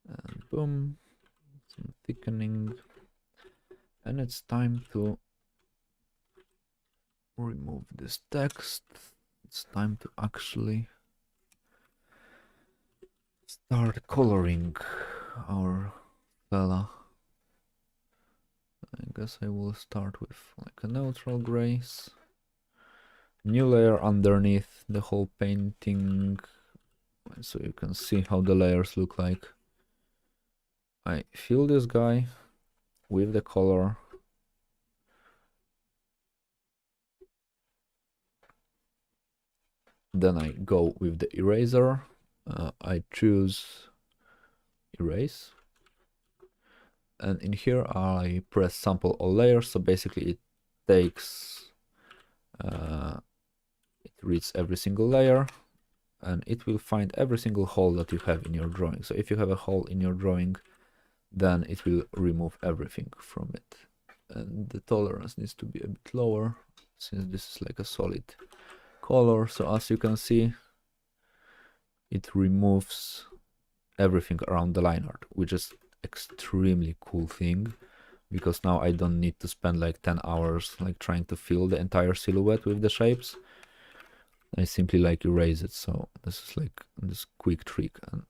And boom, some thickening. And it's time to remove this text. It's time to actually start coloring our fella. I guess I will start with like a neutral grays. New layer underneath the whole painting, so you can see how the layers look like. I fill this guy with the color. Then I go with the eraser. I choose erase. And in here I press sample all layers, so basically it takes, it reads every single layer, and it will find every single hole that you have in your drawing. So if you have a hole in your drawing, then it will remove everything from it. And the tolerance needs to be a bit lower, since this is like a solid color. So as you can see, it removes everything around the line art, which is extremely cool thing, because now I don't need to spend like 10 hours like trying to fill the entire silhouette with the shapes. I simply like erase it. So this is like this quick trick, and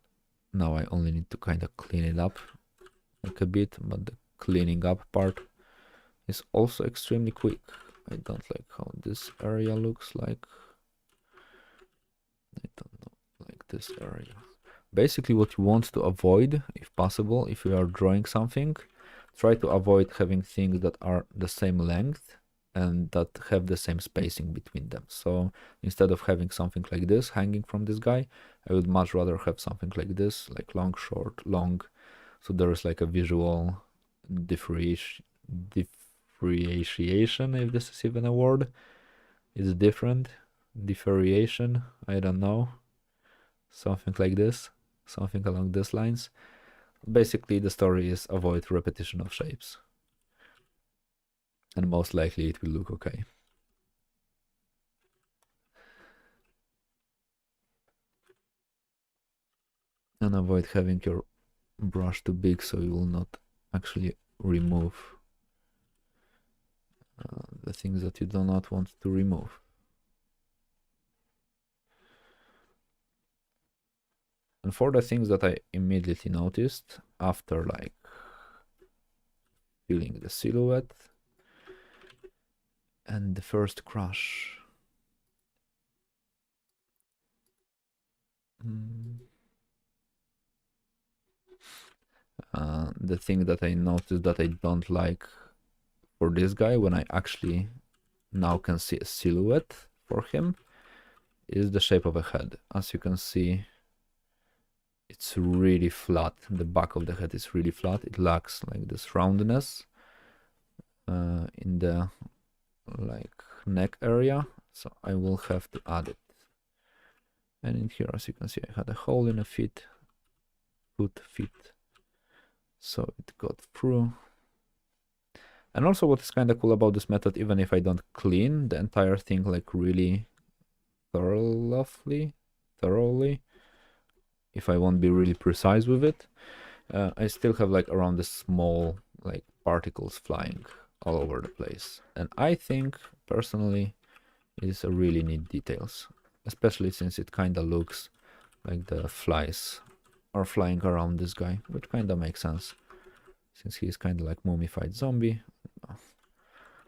now I only need to kind of clean it up like a bit, but the cleaning up part is also extremely quick. I don't like how this area looks like. I don't know, like this area. Basically what you want to avoid, if possible, if you are drawing something, try to avoid having things that are the same length and that have the same spacing between them. So instead of having something like this hanging from this guy, I would much rather have something like this, like long, short, long. So there is like a visual differentiation, if this is even a word. It's different. Differentiation, I don't know. Something like this. Something along these lines. Basically, the story is avoid repetition of shapes. And most likely it will look okay. And avoid having your brush too big, so you will not actually remove the things that you do not want to remove. And for the things that I immediately noticed after like filling the silhouette and the first crush. The thing that I noticed that I don't like for this guy when I actually now can see a silhouette for him is the shape of a head. As you can see, it's really flat. The back of the head is really flat. It lacks like this roundness in the like neck area, so I will have to add it. And in here, as you can see, I had a hole in a foot fit, so it got through. And also what is kind of cool about this method, even if I don't clean the entire thing like really thoroughly, if I won't be really precise with it, I still have like around the small like particles flying all over the place. And I think personally it is a really neat details, especially since it kind of looks like the flies are flying around this guy, which kind of makes sense since he's kind of like mummified zombie.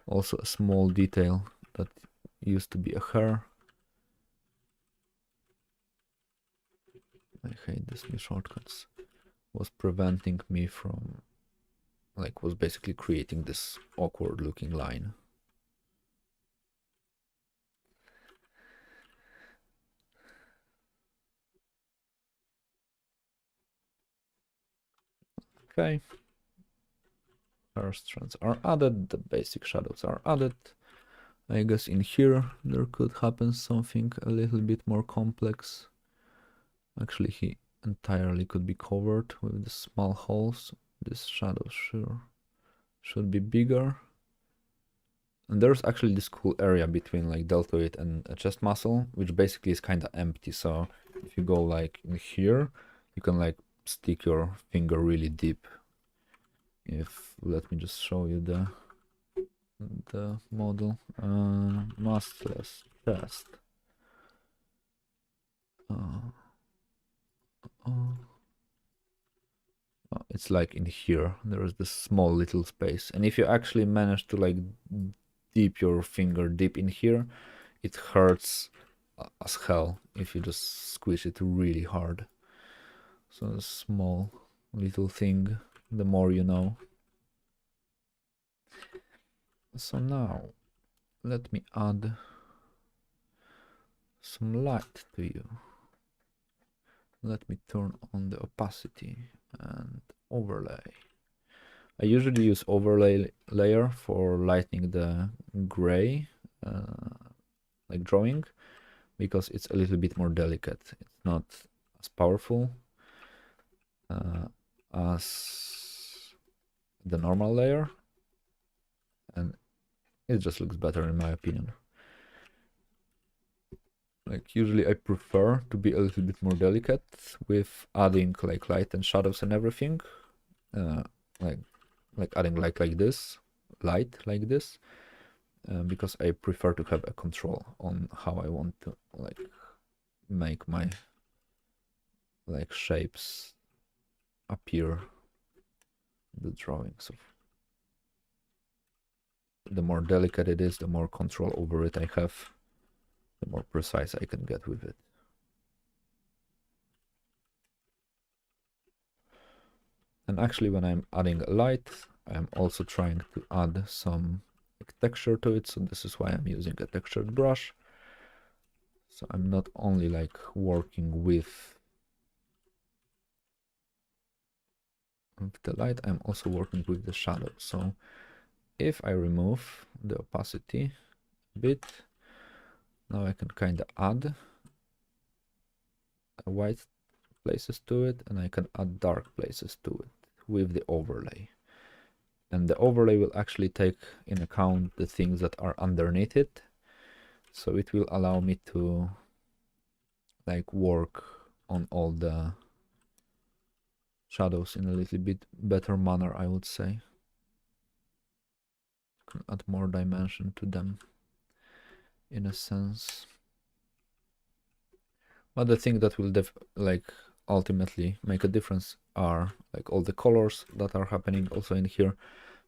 Also a small detail that used to be a hair. I hate these new shortcuts. Was preventing me from like was basically creating this awkward looking line. Okay. Our strands are added, the basic shadows are added. I guess in here there could happen something a little bit more complex. Actually, he entirely could be covered with the small holes. This shadow should be bigger. And there's actually this cool area between like deltoid and a chest muscle, which basically is kind of empty. So if you go like in here, you can like stick your finger really deep. Let me just show you the model. Maskless chest. It's like in here, there is this small little space. And if you actually manage to like dip your finger deep in here, it hurts as hell if you just squish it really hard. So a small little thing, the more you know. So now let me add some light to you. Let me turn on the opacity and overlay. I usually use overlay layer for lightening the gray like drawing, because it's a little bit more delicate. It's not as powerful as the normal layer, and it just looks better in my opinion. Like usually I prefer to be a little bit more delicate with adding like light and shadows and everything, like adding like this, light like this, because I prefer to have a control on how I want to like make my like shapes appear the drawings of. The more delicate it is, the more control over it I have, the more precise I can get with it. And actually when I'm adding a light, I'm also trying to add some like texture to it, so this is why I'm using a textured brush. So I'm not only like working with the light, I'm also working with the shadow. So if I remove the opacity a bit, now I can kind of add white places to it, and I can add dark places to it with the overlay. And the overlay will actually take in account the things that are underneath it, so it will allow me to like work on all the shadows in a little bit better manner, I would say. Can add more dimension to them in a sense. But the thing that will like ultimately make a difference are like all the colors that are happening also in here,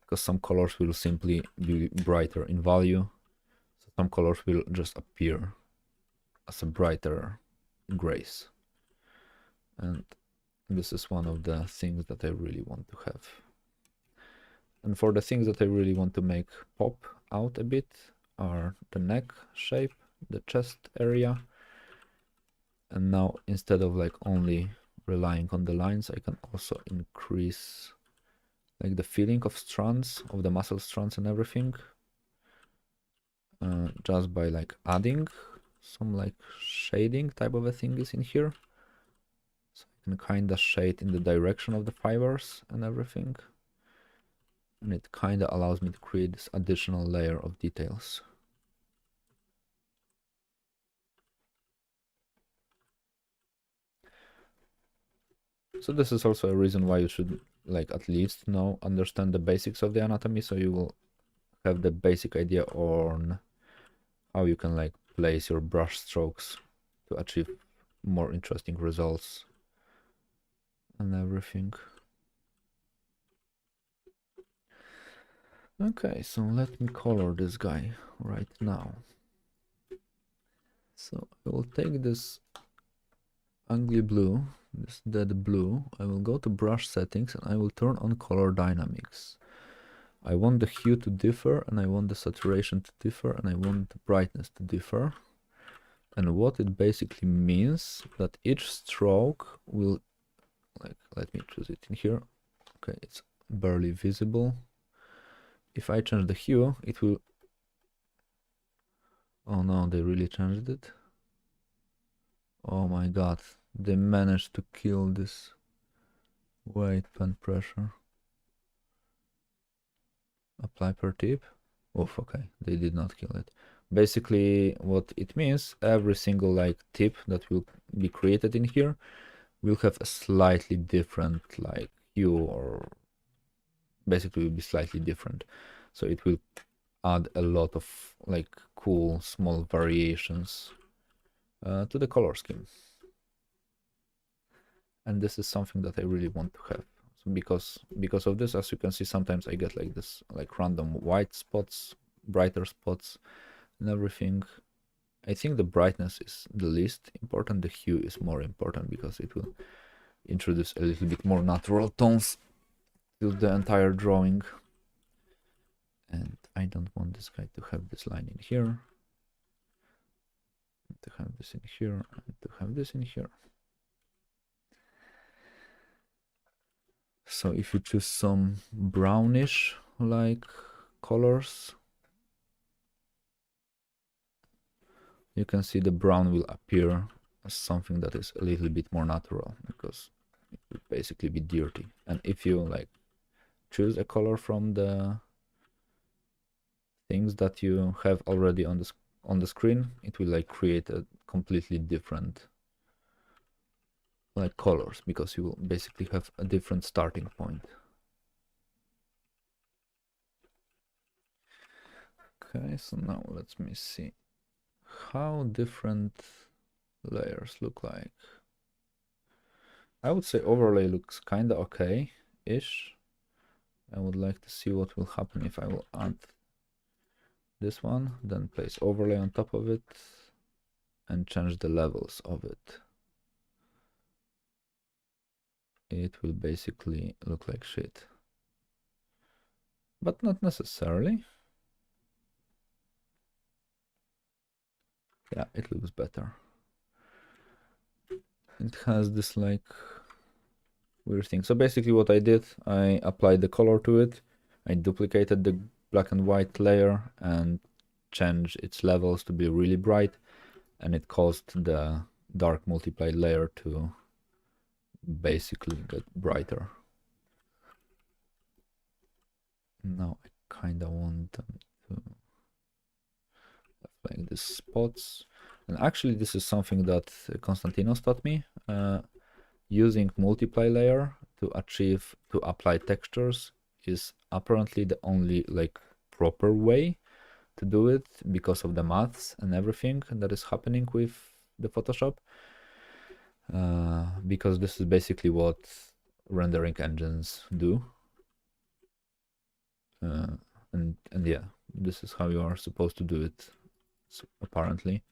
because some colors will simply be brighter in value, so some colors will just appear as a brighter grays, and this is one of the things that I really want to have. And for the things that I really want to make pop out a bit are the neck shape, the chest area, and now instead of like only relying on the lines, I can also increase like the feeling of strands, of the muscle strands and everything, just by like adding some like shading type of a thing is in here. So I can kind of shade in the direction of the fibers and everything. And it kind of allows me to create this additional layer of details. So this is also a reason why you should like at least understand the basics of the anatomy, so you will have the basic idea on how you can like place your brush strokes to achieve more interesting results and everything. Okay, so let me color this guy right now. So I will take this ugly blue, this dead blue. I will go to brush settings and I will turn on color dynamics. I want the hue to differ, and I want the saturation to differ, and I want the brightness to differ. And what it basically means that each stroke will, like, let me choose it in here. Okay, it's barely visible. If I change the hue, it will, oh no, they really changed it. Oh my god, they managed to kill this white pen pressure. Apply per tip. Oof, okay, they did not kill it. Basically, what it means, every single like tip that will be created in here will have a slightly different like hue, or basically will be slightly different. So it will add a lot of like cool small variations to the color scheme. And this is something that I really want to have. So because of this, as you can see, sometimes I get like this like random white spots, brighter spots and everything. I think the brightness is the least important. The hue is more important because it will introduce a little bit more natural tones to the entire drawing. And I don't want this guy to have this line in here, to have this in here, and to have this in here. So if you choose some brownish like colors, you can see the brown will appear as something that is a little bit more natural, because it will basically be dirty. And if you like choose a color from the things that you have already on the screen, it will like create a completely different like colors, because you will basically have a different starting point. Okay, so now let me see how different layers look like. I would say overlay looks kinda okay-ish. I would like to see what will happen if I will add this one, then place overlay on top of it and change the levels of it. It will basically look like shit, but not necessarily. Yeah, it looks better. It has this like weird thing. So basically what I did, I applied the color to it, I duplicated the black and white layer and changed its levels to be really bright, and it caused the dark multiplied layer to basically get brighter. Now I kind of want them to have like these spots. And actually this is something that Konstantinos taught me. Using multiply layer to apply textures is apparently the only like proper way to do it, because of the maths and everything that is happening with the Photoshop. because this is basically what rendering engines do. And yeah, this is how you are supposed to do it, so apparently.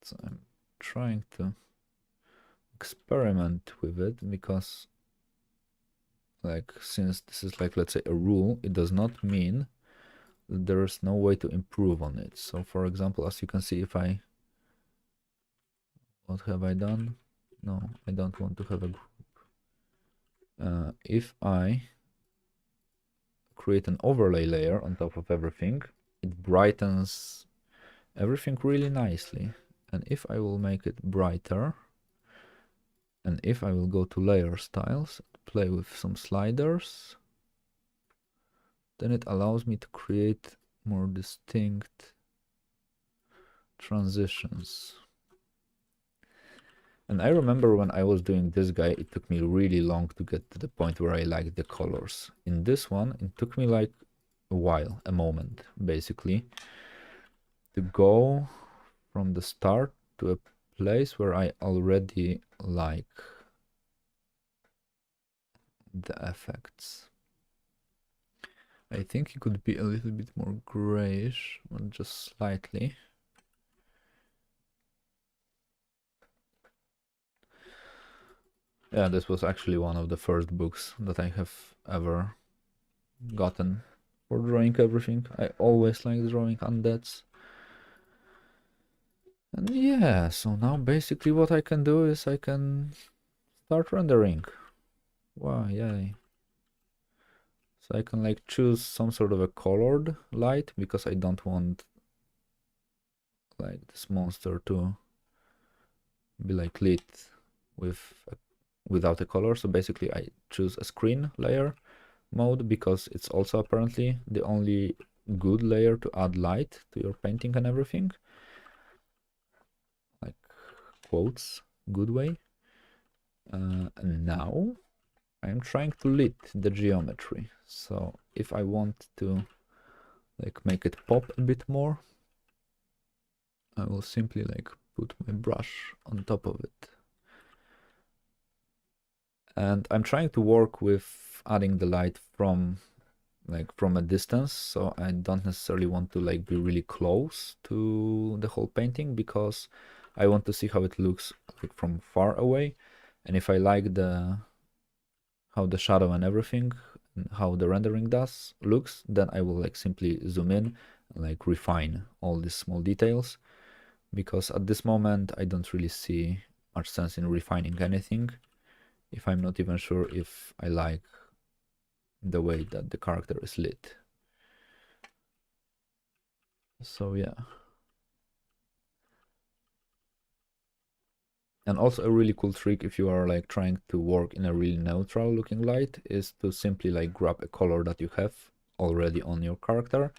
So I'm trying to experiment with it because, like, since this is like, let's say, a rule, it does not mean that there is no way to improve on it. So for example, as you can see, if I, what have I done? No, I don't want to have a group. If I create an overlay layer on top of everything, it brightens everything really nicely. And if I will make it brighter, and if I will go to layer styles, play with some sliders, then it allows me to create more distinct transitions. And I remember when I was doing this guy, it took me really long to get to the point where I liked the colors. In this one, it took me like a while, a moment, basically, to go from the start to a place where I already like the effects. I think it could be a little bit more grayish, but just slightly. Yeah, this was actually one of the first books that I have ever gotten for drawing everything. I always like drawing undeads. And yeah, so now basically what I can do is I can start rendering. Wow, yay. So I can like choose some sort of a colored light because I don't want like this monster to be like lit without a color. So basically I choose a screen layer mode because it's also apparently the only good layer to add light to your painting and everything. Like quotes, good way. And now I'm trying to lit the geometry. So if I want to like make it pop a bit more, I will simply like put my brush on top of it. And I'm trying to work with adding the light from a distance, so I don't necessarily want to like be really close to the whole painting because I want to see how it looks like from far away. And if I like how the shadow and everything and how the rendering looks, then I will like simply zoom in and like refine all these small details, because at this moment I don't really see much sense in refining anything if I'm not even sure if I like the way that the character is lit. So yeah. And also a really cool trick if you are like trying to work in a really neutral looking light is to simply like grab a color that you have already on your character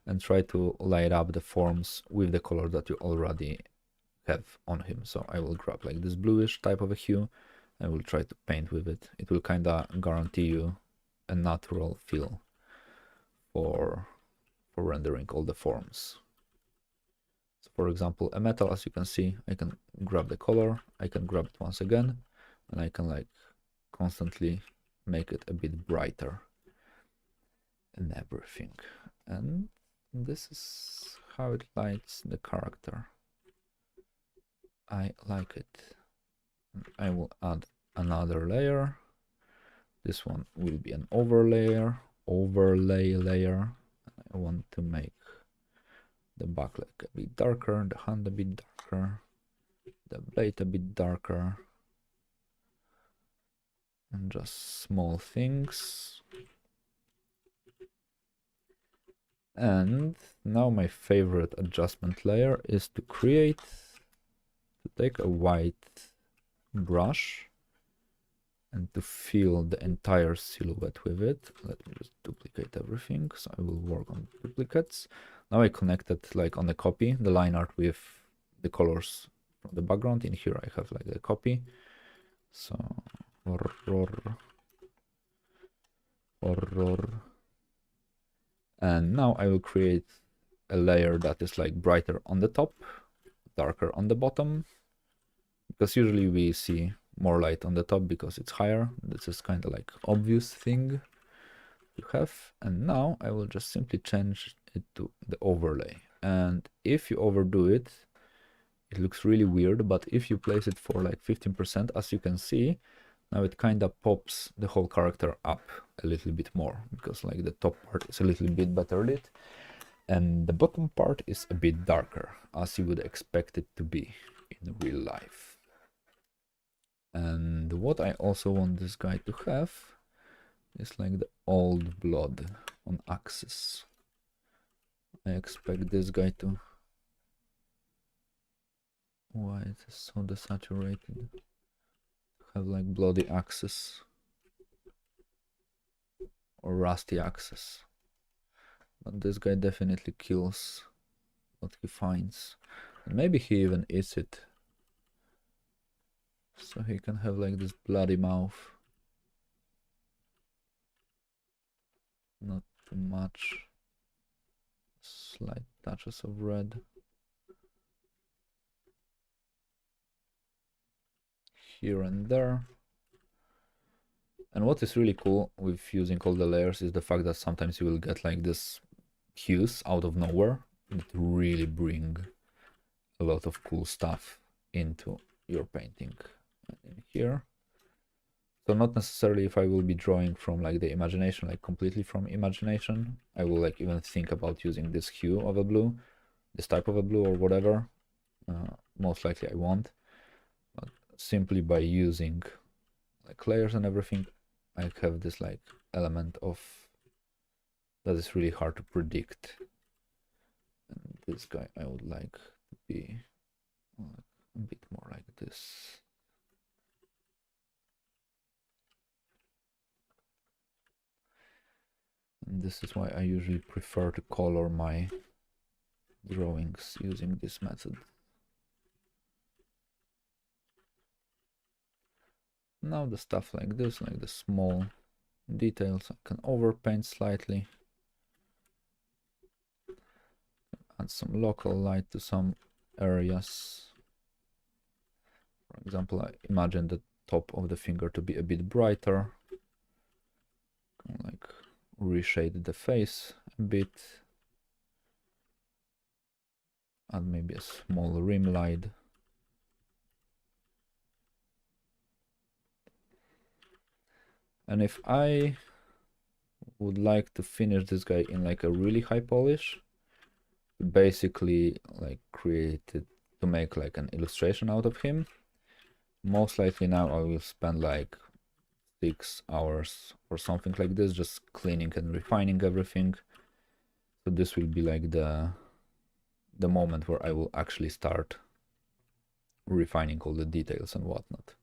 and try to light up the forms with the color that you already have on him. So I will grab like this bluish type of a hue and will try to paint with it. It will kind of guarantee you a natural feel for rendering all the forms. So for example, a metal, as you can see, I can grab the color, I can grab it once again, and I can like constantly make it a bit brighter and everything. And this is how it lights the character. I like it. I will add another layer. This one will be an overlay layer. I want to make the backlight a bit darker, the hand a bit darker, the blade a bit darker, and just small things. And now my favorite adjustment layer is to take a white brush and to fill the entire silhouette with it. Let me just duplicate everything. So I will work on duplicates. Now I connected like on the copy, the line art with the colors from the background. In here I have like the copy. So horror. And now I will create a layer that is like brighter on the top, darker on the bottom, because usually we see more light on the top because it's higher. This is kind of like obvious thing to have. And now I will just simply change it to the overlay. And if you overdo it, it looks really weird, but if you place it for like 15%, as you can see, now it kind of pops the whole character up a little bit more, because like the top part is a little bit better lit and the bottom part is a bit darker, as you would expect it to be in real life. And what I also want this guy to have is like the old blood on axis. I expect this guy to... Why it is so desaturated? Have like bloody axis or rusty axis. But this guy definitely kills what he finds. And maybe he even eats it. So he can have like this bloody mouth. Not too much. Slight touches of red. Here and there. And what is really cool with using all the layers is the fact that sometimes you will get like this hues out of nowhere that really bring a lot of cool stuff into your painting. And in here, so not necessarily if I will be drawing from like the imagination, like completely from imagination, I will like even think about using this hue of a blue, this type of a blue or whatever. Most likely I won't, but simply by using like layers and everything, I have this like element of that is really hard to predict. And this guy I would like to be a bit more like this. And this is why I usually prefer to color my drawings using this method. Now the stuff like this, like the small details, I can overpaint slightly. Add some local light to some areas. For example, I imagine the top of the finger to be a bit brighter. Like reshade the face a bit. Add maybe a small rim light. And if I would like to finish this guy in like a really high polish, basically like create it to make like an illustration out of him, most likely now I will spend like 6 hours or something like this just cleaning and refining everything. So this will be like the moment where I will actually start refining all the details and whatnot,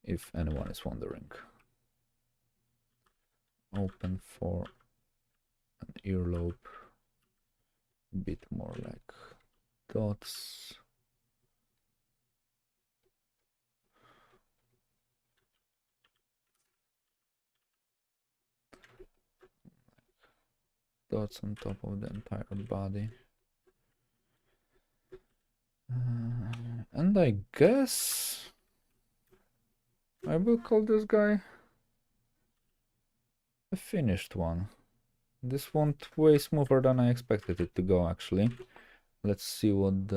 if anyone is wondering. Open for an earlobe, a bit more like dots. Dots on top of the entire body. And I guess I will call this guy a finished one. This went way smoother than I expected it to go, actually. Let's see what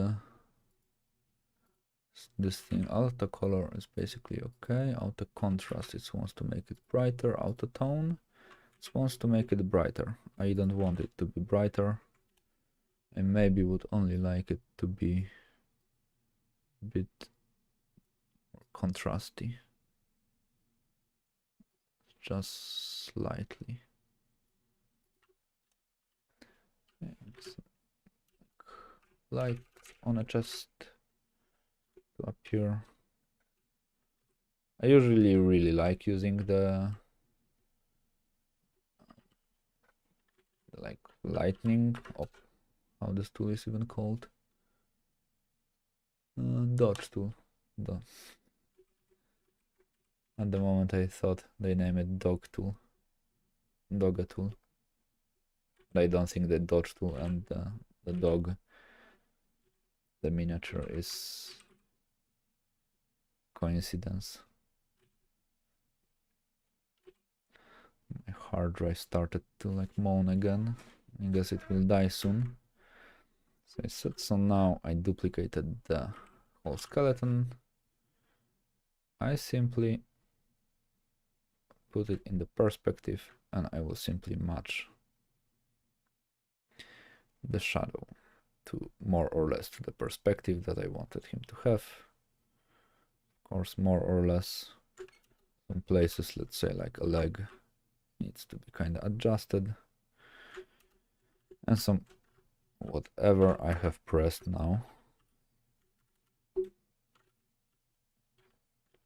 this thing, auto color is basically okay. Auto contrast, it wants to make it brighter. Auto tone, it wants to make it brighter. I don't want it to be brighter. I maybe would only like it to be a bit more contrasty. Just slightly. Light on a chest to appear. I usually really like using the like lightning of how this tool is even called. Dodge tool. At the moment I thought they name it dog tool. Dogga tool. But I don't think the dodge tool and the dog the miniature is coincidence. My hard drive started to like moan again. I guess it will die soon. So I said, so now I duplicated the whole skeleton. I simply put it in the perspective and I will simply match the shadow to more or less to the perspective that I wanted him to have. Of course, more or less. Some places, let's say like a leg, needs to be kind of adjusted. And some whatever I have pressed now.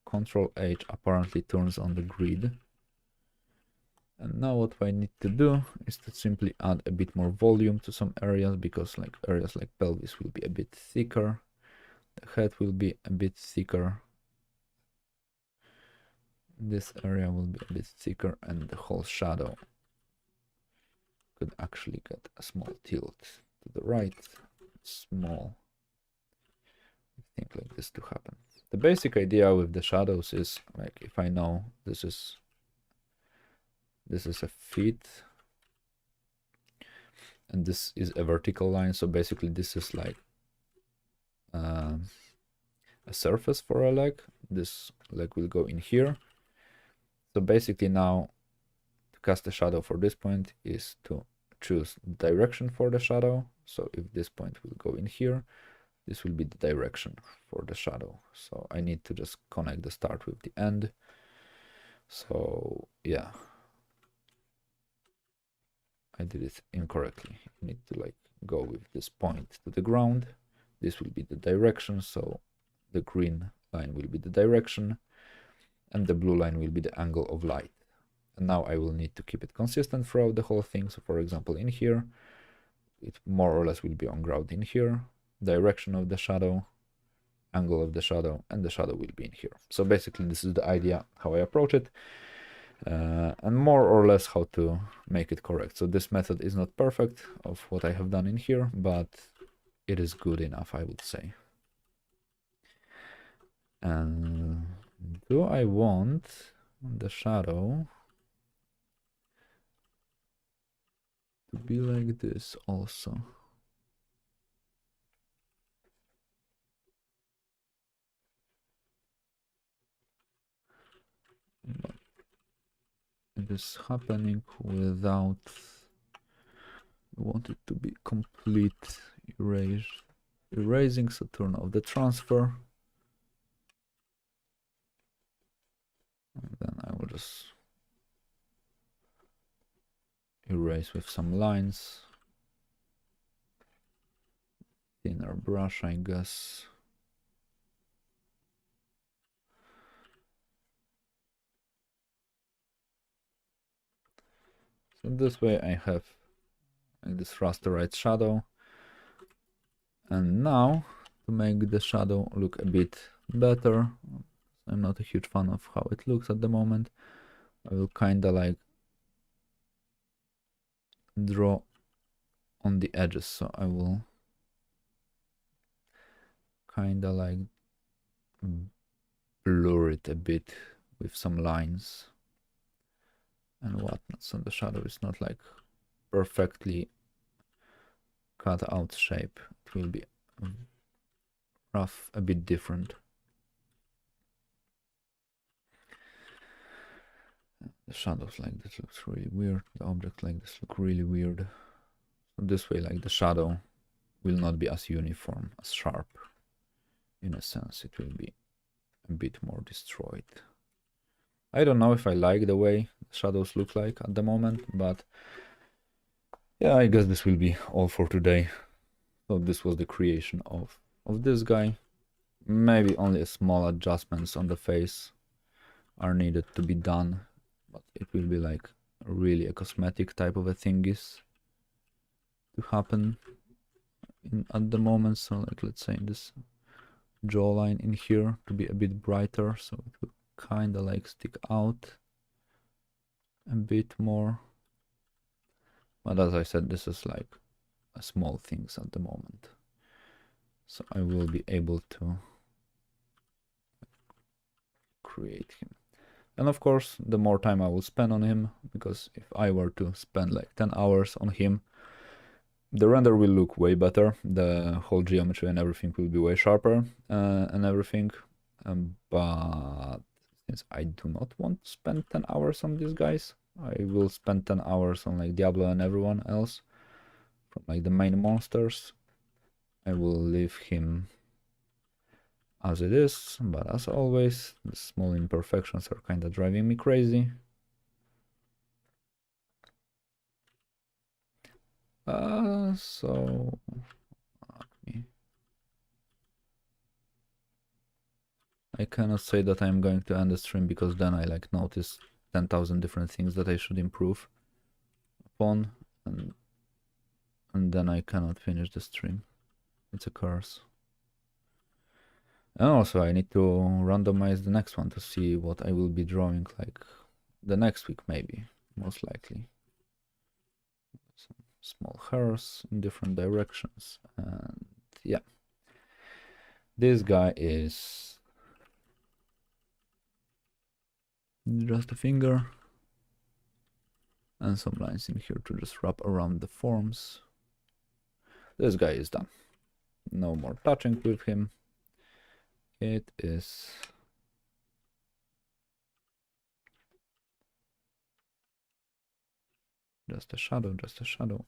Control H apparently turns on the grid. And now what I need to do is to simply add a bit more volume to some areas, because like areas like pelvis will be a bit thicker. The head will be a bit thicker. This area will be a bit thicker, and the whole shadow could actually get a small tilt to the right. Small thing like this to happen. The basic idea with the shadows is like, if I know this is a feet and this is a vertical line, so basically this is like a surface for a leg. This leg will go in here. So basically now to cast a shadow for this point is to choose direction for the shadow. So if this point will go in here, this will be the direction for the shadow. So I need to just connect the start with the end. So yeah, I did it incorrectly. I need to like go with this point to the ground. This will be the direction, so the green line will be the direction and the blue line will be the angle of light. And now I will need to keep it consistent throughout the whole thing. So for example, in here, it more or less will be on ground in here, direction of the shadow, angle of the shadow, and the shadow will be in here. So basically this is the idea how I approach it, and more or less how to make it correct. So this method is not perfect of what I have done in here, but it is good enough, I would say. And do I want the shadow to be like this also? But it is happening without, I want it to be complete erasing, so turn off the transfer. And then I will just erase with some lines. Thinner brush, I guess. So this way I have like this rasterized shadow. And now to make the shadow look a bit better, I'm not a huge fan of how it looks at the moment, I will kinda like draw on the edges. So I will kinda like blur it a bit with some lines and whatnot, so the shadow is not like perfectly cut out shape. It will be rough, a bit different. The shadows like this looks really weird. The object like this look really weird. So this way, like the shadow will not be as uniform, as sharp. In a sense, it will be a bit more destroyed. I don't know if I like the way the shadows look like at the moment, but yeah, I guess this will be all for today. So this was the creation of this guy. Maybe only small adjustments on the face are needed to be done, but it will be like really a cosmetic type of a thingies to happen at the moment. So like, let's say this jawline in here to be a bit brighter, so it will kind of like stick out a bit more. But as I said, this is like a small things at the moment. So I will be able to create him. And of course, the more time I will spend on him, because if I were to spend like 10 hours on him, the render will look way better, the whole geometry and everything will be way sharper and everything. But since I do not want to spend 10 hours on these guys, I will spend 10 hours on like Diablo and everyone else from like the main monsters. I will leave him as it is, but as always, the small imperfections are kind of driving me crazy. So I cannot say that I'm going to end the stream, because then I like notice 10,000 different things that I should improve upon, and then I cannot finish the stream. It's a curse. And also I need to randomize the next one to see what I will be drawing like the next week, maybe, most likely. Some small hairs in different directions, and yeah. This guy is just a finger and some lines in here to just wrap around the forms. This guy is done. No more touching with him. It is just a shadow, just a shadow.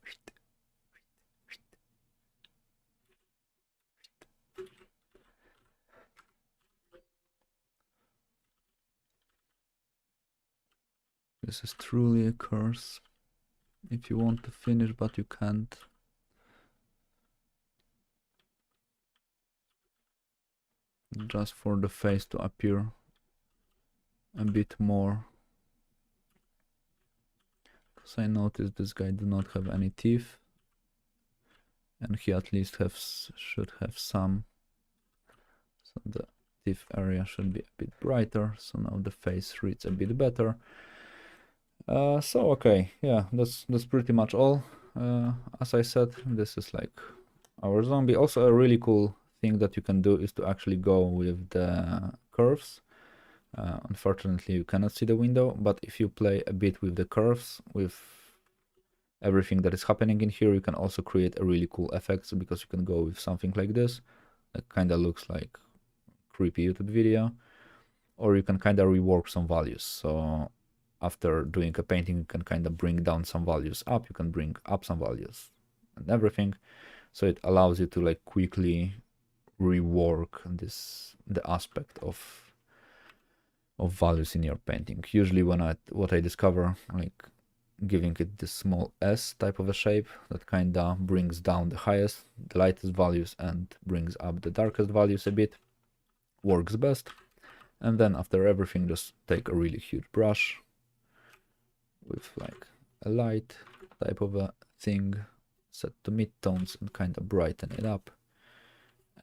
This is truly a curse. If you want to finish but you can't. Just for the face to appear a bit more. Because I noticed this guy do not have any teeth. And he at least should have some. So the teeth area should be a bit brighter. So now the face reads a bit better. So okay, yeah, that's pretty much all. As I said, this is like our zombie. Also a really cool thing that you can do is to actually go with the curves. Unfortunately you cannot see the window, but if you play a bit with the curves, with everything that is happening in here, you can also create a really cool effects, because you can go with something like this that kind of looks like creepy YouTube video, or you can kind of rework some values. So after doing a painting, you can kind of bring down some values up, you can bring up some values and everything. So it allows you to like quickly rework the aspect of values in your painting. Usually what I discover, like giving it this small S type of a shape that kind of brings down the lightest values and brings up the darkest values a bit, works best. And then after everything, just take a really huge brush with like a light type of a thing, set to mid-tones and kind of brighten it up,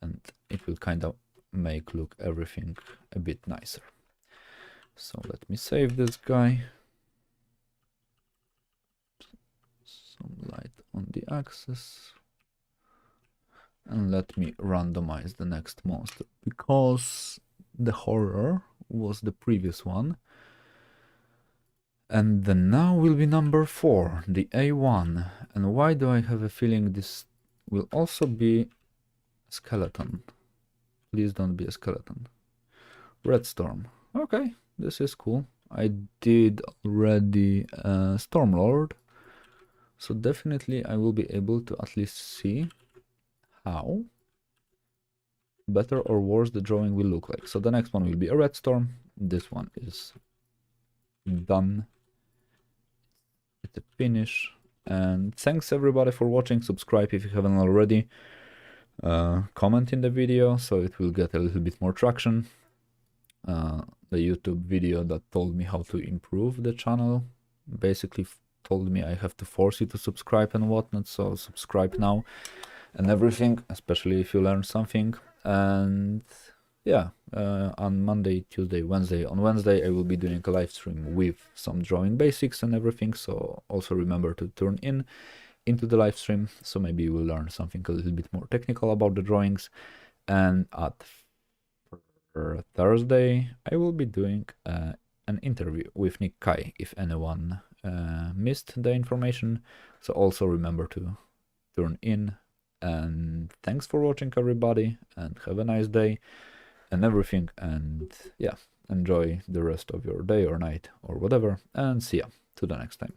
and it will kind of make look everything a bit nicer. So let me save this guy. Some light on the axis. And let me randomize the next monster, because the horror was the previous one. And the now will be number 4, the A1. And why do I have a feeling this will also be a skeleton? Please don't be a skeleton. Red Storm. Okay, this is cool. I did already Stormlord, so definitely I will be able to at least see how better or worse the drawing will look like. So the next one will be a Red Storm. This one is done. It's a finish. And thanks everybody for watching. Subscribe if you haven't already. Comment in the video so it will get a little bit more traction. The YouTube video that told me how to improve the channel basically told me I have to force you to subscribe and whatnot, so subscribe now and everything, especially if you learn something. And yeah, on Monday, Tuesday, Wednesday. On Wednesday I will be doing a live stream with some drawing basics and everything, so also remember to tune in. into the live stream, so maybe you will learn something a little bit more technical about the drawings. And at Thursday, I will be doing an interview with Nick Kai, if anyone missed the information. So also remember to tune in. And thanks for watching, everybody, and have a nice day and everything. And yeah, enjoy the rest of your day or night or whatever, and see ya to the next time.